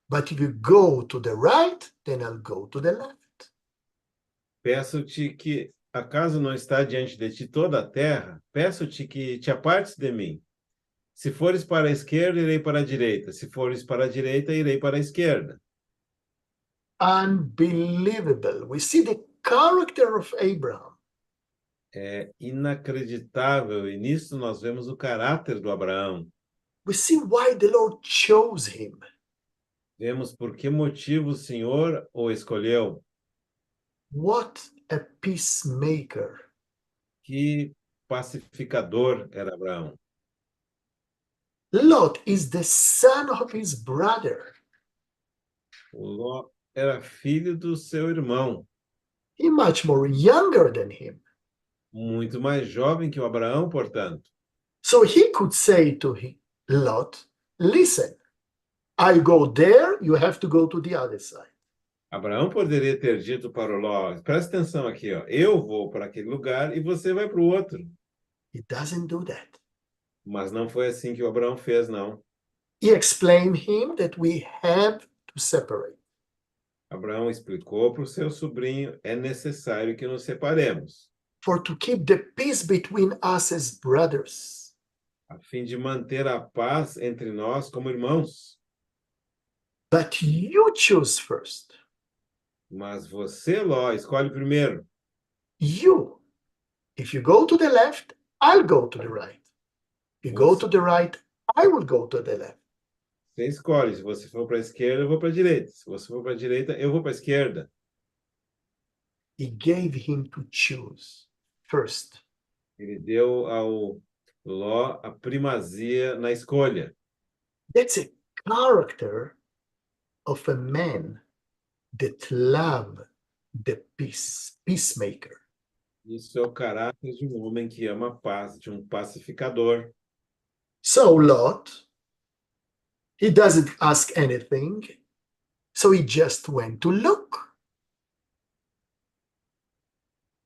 But if you go to the right, then I'll go to the left. Peço-te que, acaso não está diante de ti toda a terra, peço-te que te apartes de mim. Se fores para a esquerda, irei para a direita. Se fores para a direita, irei para a esquerda. Unbelievable. We see the character of Abraham. É inacreditável, e nisso nós vemos o caráter do Abraão. We see why the Lord chose him. Vemos por que motivo o Senhor o escolheu. What a peacemaker. Que pacificador era Abraão. Lot is the son of his brother. O Ló era filho do seu irmão, He much more younger than him. muito mais jovem que o Abraão, portanto. So he could say to Lot, listen, I go there, you have to go to the other side. Abraão poderia ter dito para o Ló, presta atenção aqui, ó, eu vou para aquele lugar e você vai para o outro. He doesn't do that. Mas não foi assim que o Abraão fez, não. He explained him that we have to separate. Abraão explicou para o seu sobrinho, é necessário que nos separemos, For to keep the peace between us as brothers. a fim de manter a paz entre nós como irmãos. But you choose first. Mas você, Ló, escolhe primeiro. You. If you go to the left, I'll go to the right. If you go to the right, I will go to the left. Você escolhe. Se você for para a esquerda, eu vou para a direita. Se você for para a direita, eu vou para a esquerda. He gave him to choose first. Ele deu ao Ló a primazia na escolha. That's a character of a man that love the peacemaker. Isso é o caráter de um homem que ama a paz, de um pacificador. So Lot, he doesn't ask anything. So he just went to look.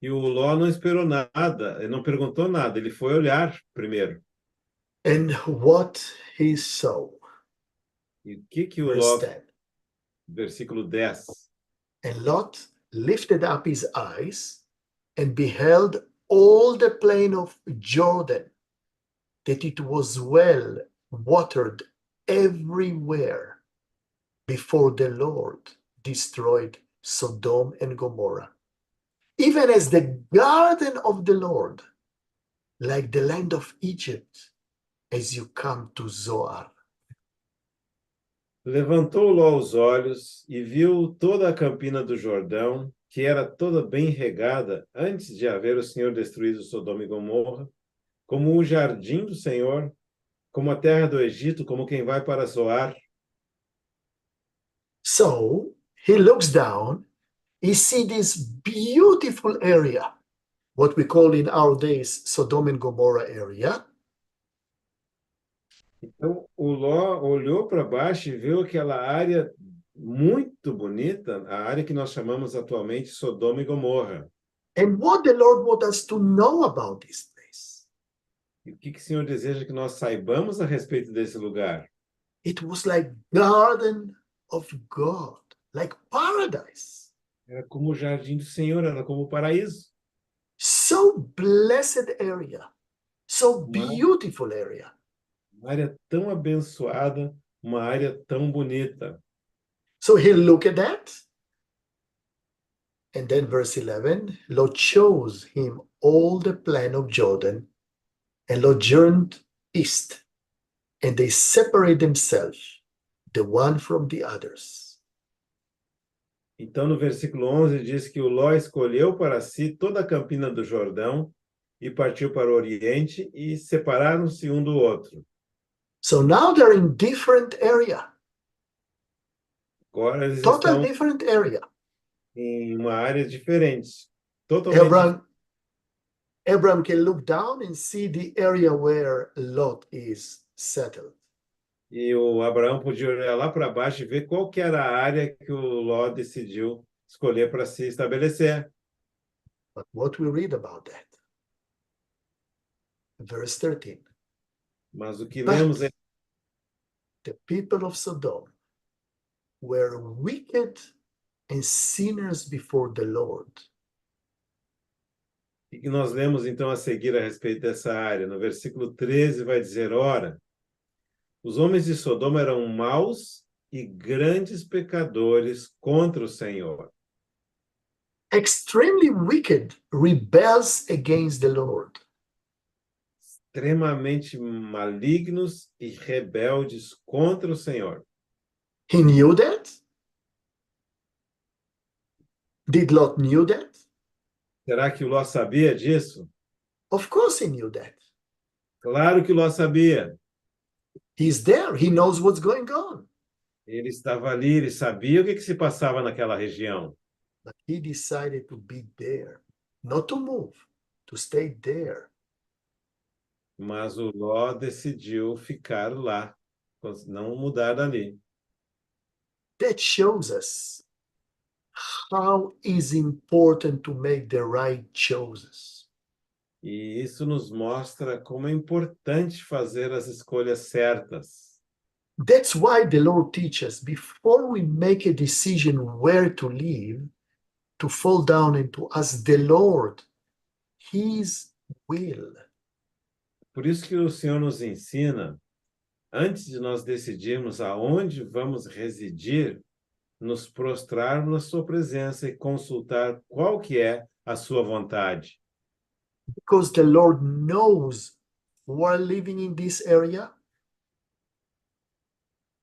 E o Ló não esperou nada, ele não perguntou nada, ele foi olhar primeiro. And what he saw, E o que o verse Ló, 10. versículo 10, And Lot lifted up his eyes and beheld all the plain of Jordan, that it was well watered everywhere before the Lord destroyed Sodom and Gomorrah, even as the garden of the Lord, like the land of Egypt, as you come to Zoar. levantou Ló os olhos e viu toda a campina do Jordão, que era toda bem regada, antes de haver o Senhor destruído Sodoma e Gomorra, como o jardim do Senhor, como a terra do Egito, como quem vai para Zoar. So he looks down, he sees this beautiful area, what we call in our days Sodom and Gomorrah area. Então, o Ló olhou para baixo e viu aquela área muito bonita, a área que nós chamamos atualmente Sodoma e Gomorra. And what the Lord wants us to know about this place, E o que o Senhor deseja que nós saibamos a respeito desse lugar? it was like garden of God, like paradise. Era como o jardim do Senhor, era como o paraíso. So blessed area, so Uma, beautiful area. uma área tão abençoada, uma área tão bonita. So he looked at that. And then verse 11, Lot shows him all the plain of Jordan, and Lot journeyed east, and they separate themselves, the one from the others. Então, no versículo 11, diz que o Ló escolheu para si toda a campina do Jordão e partiu para o Oriente e separaram-se um do outro. So now they're in different area, Agora eles total estão different area. em uma área diferente, totalmente diferente. Abraham can look down and see the area where Lot is settled. E o Abraão podia olhar lá para baixo e ver qual que era a área que o Ló decidiu escolher para se estabelecer. But what we read about that? Verse 13. Mas o que But lemos é the people of Sodom were wicked and sinners before the Lord. o que nós lemos então a seguir a respeito dessa área. No versículo 13 vai dizer: ora, os homens de Sodoma eram maus e grandes pecadores contra o Senhor. Extremely wicked, rebels against the Lord. Extremamente malignos e rebeldes contra o Senhor. He knew that. Did Lot knew that? Será que o Ló sabia disso? Of course he knew that. Claro que o Ló sabia. He's there. He knows what's going on. Ele estava ali, ele sabia o que se passava naquela região. But he decided to be there, not to move, to stay there. Mas o Ló decidiu ficar lá, não mudar dali. That shows us how is important to make the right choices. E isso nos mostra como é importante fazer as escolhas certas. That's why the Lord teaches before we make a decision where to live, to fall down and to ask the Lord His will. Por isso que o Senhor nos ensina, antes de nós decidirmos aonde vamos residir, nos prostrarmos na sua presença e consultar qual que é a sua vontade. Because the Lord knows who are living in this area.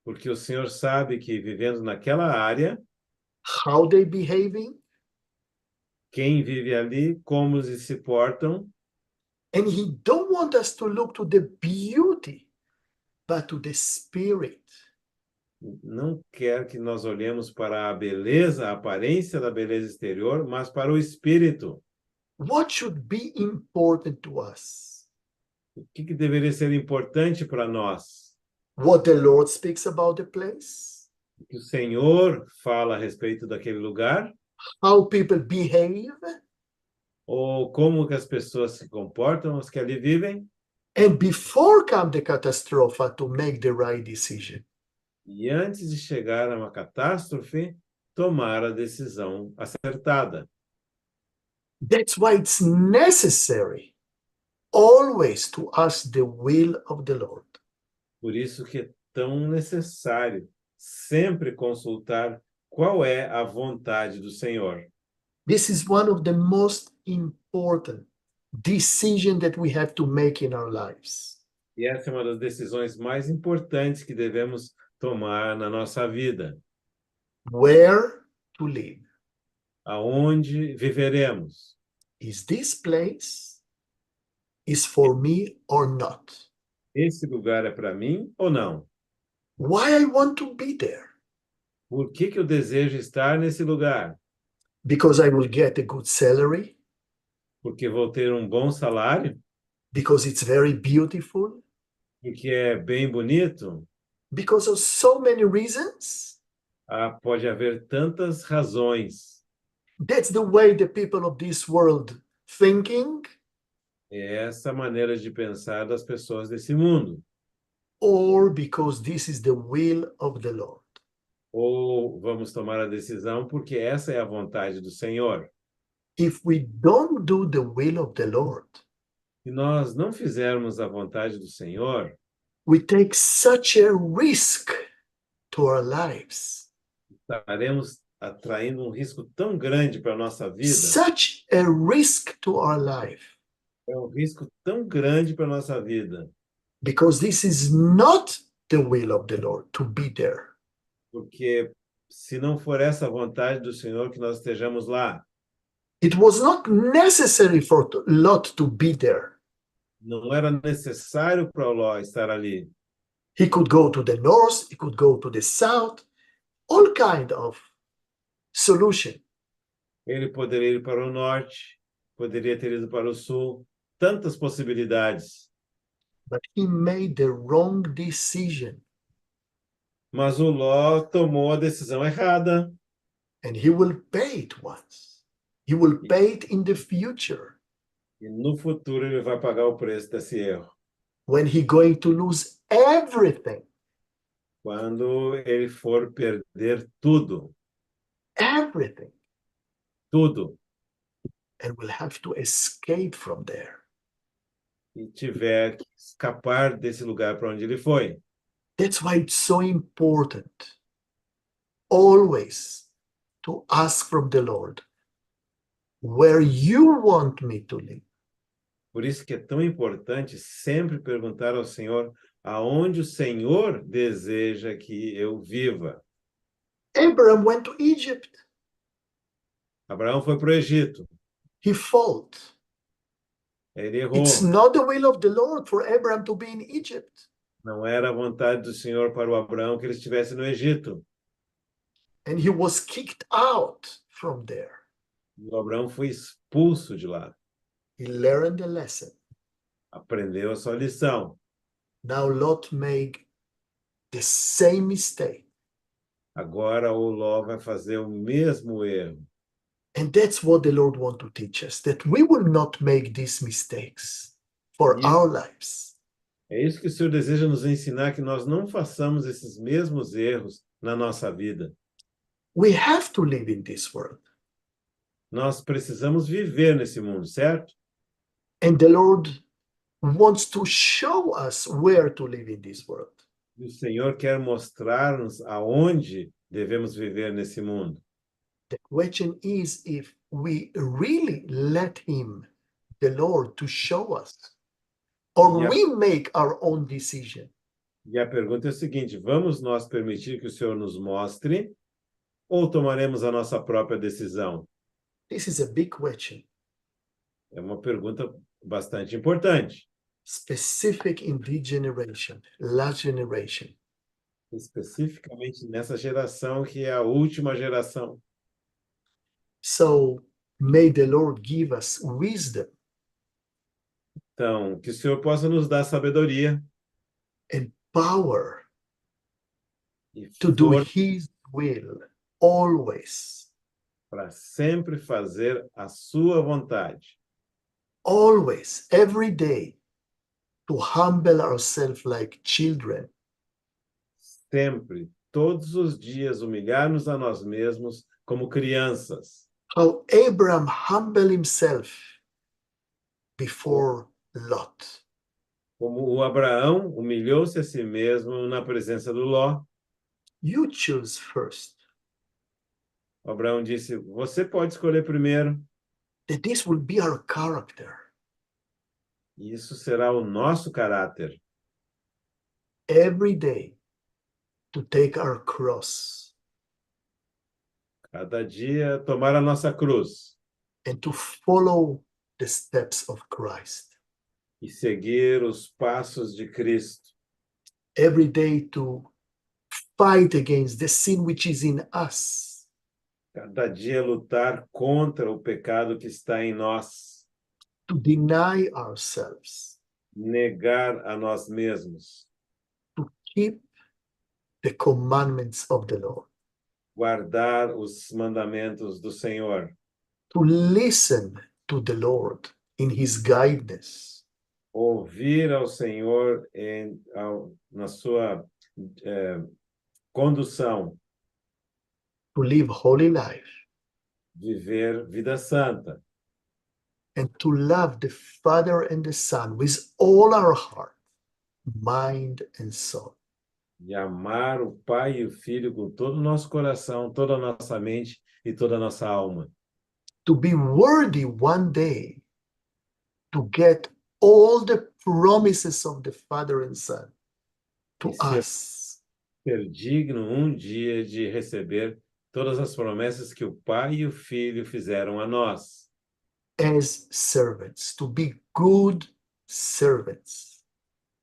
Porque o Senhor sabe que vivendo naquela área, How they behaving, quem vive ali, como eles se portam, and He don't want us to look to the beauty, but to the spirit. não quer que nós olhemos para a beleza, a aparência da beleza exterior, mas para o espírito. What should be important to us? O que deveria ser importante para nós? What the Lord speaks about the place, O que o Senhor fala a respeito daquele lugar, how people behave, ou como que as pessoas se comportam, as que ali vivem, and before come the catastrophe to make the right decision. e antes de chegar a uma catástrofe, tomar a decisão acertada. That's why it's necessary always to ask the will of the Lord. Por isso que é tão necessário sempre consultar qual é a vontade do Senhor. This is one of the most important decisions that we have to make in our lives. E essa é uma das decisões mais importantes que devemos tomar na nossa vida. Where to live? Aonde viveremos? Is this place is for me or not? Esse lugar é para mim ou não? Why I want to be there? Por que eu desejo estar nesse lugar? Because I will get a good salary? Porque vou ter um bom salário? Because it's very beautiful? Porque é bem bonito? Because of so many reasons? Pode haver tantas razões. That's the way the people of this world thinking, É essa maneira de pensar das pessoas desse mundo. or because this is the will of the Lord. Ou vamos tomar a decisão porque essa é a vontade do Senhor. If we don't do the will of the Lord, Se nós não fizermos a vontade do Senhor, we take such a risk to our lives, estaremos atraindo um risco tão grande para a nossa vida. such a risk to our life, É um risco tão grande para a nossa vida. because this is not the will of the Lord to be there. Porque se não for essa a vontade do Senhor que nós estejamos lá, It was not necessary for Lot to be there. não era necessário para Ló estar ali. He could go to the north, he could go to the south, all kind of solution. Ele poderia ir para o norte, poderia ter ido para o sul, tantas possibilidades. But he made the wrong decision, Mas o Ló tomou a decisão errada. and he will pay it once. He will pay it in the future E no futuro ele vai pagar o preço desse erro. when he going to lose everything, Quando ele for perder tudo, everything, tudo, and will have to escape from there. e tiver que escapar desse lugar para onde ele foi. That's why it's so important always to ask from the Lord, where you want me to live. Por isso que é tão importante sempre perguntar ao Senhor aonde o Senhor deseja que eu viva. Abraham went to Egypt. Abraão foi para o Egito. He failed. Ele It's errou. not the will of the Lord for Abraham to be in Egypt. Não era a vontade do Senhor para o Abraão que ele estivesse no Egito. And he was kicked out from there. O Abraão foi expulso de lá. He learned the lesson. Aprendeu a sua lição. Now Lot made the same mistake. Agora o Ló vai fazer o mesmo erro. And that's what the Lord wants to teach us, that we will not make these mistakes for Isso. our lives. É isso que o Senhor deseja nos ensinar, que nós não façamos esses mesmos erros na nossa vida. We have to live in this world. Nós precisamos viver nesse mundo, certo? And the Lord wants to show us where to live in this world. E o Senhor quer mostrar-nos aonde devemos viver nesse mundo. The question is if we really let him, the Lord, to show us, or Yeah. we make our own decision. E a pergunta é a seguinte: vamos nós permitir que o Senhor nos mostre ou tomaremos a nossa própria decisão? This is a big question, É uma pergunta bastante importante. specific in this generation, last generation. Especificamente nessa geração que é a última geração. So may the Lord give us wisdom Então, que o Senhor possa nos dar sabedoria and power e to do força his will always, para sempre fazer a sua vontade. always, every day, to humble ourselves like children, Sempre, todos os dias, humilhar-nos a nós mesmos como crianças, how Abraham humbled himself before Lot. como o Abraão humilhou-se a si mesmo na presença do Ló. You choose first. O Abraão disse: Você pode escolher primeiro, That this will be our character. e isso será o nosso caráter. Every day to take our cross Cada dia tomar a nossa cruz and to follow the steps of Christ. e seguir os passos de Cristo. Every day to fight against the sin which is in us, Cada dia lutar contra o pecado que está em nós, to deny ourselves, negar a nós mesmos, to keep the commandments of the Lord, guardar os mandamentos do Senhor, to listen to the Lord in his guidance, ouvir ao Senhor na sua condução, to live holy life, viver vida santa and to love the Father and the Son with all our heart, mind, and soul. e amar o Pai e o Filho com todo o nosso coração, toda a nossa mente e toda a nossa alma. To be worthy one day to get all the promises of the Father and Son to E ser us digno um dia de receber todas as promessas que o Pai e o Filho fizeram a nós, as servants, to be good servants,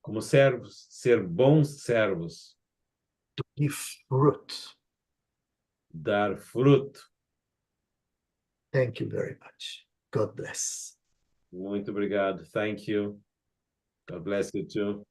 como servos, ser bons servos, to give fruit. dar fruto. Thank you very much. God bless. Muito obrigado. Thank you. God bless you too.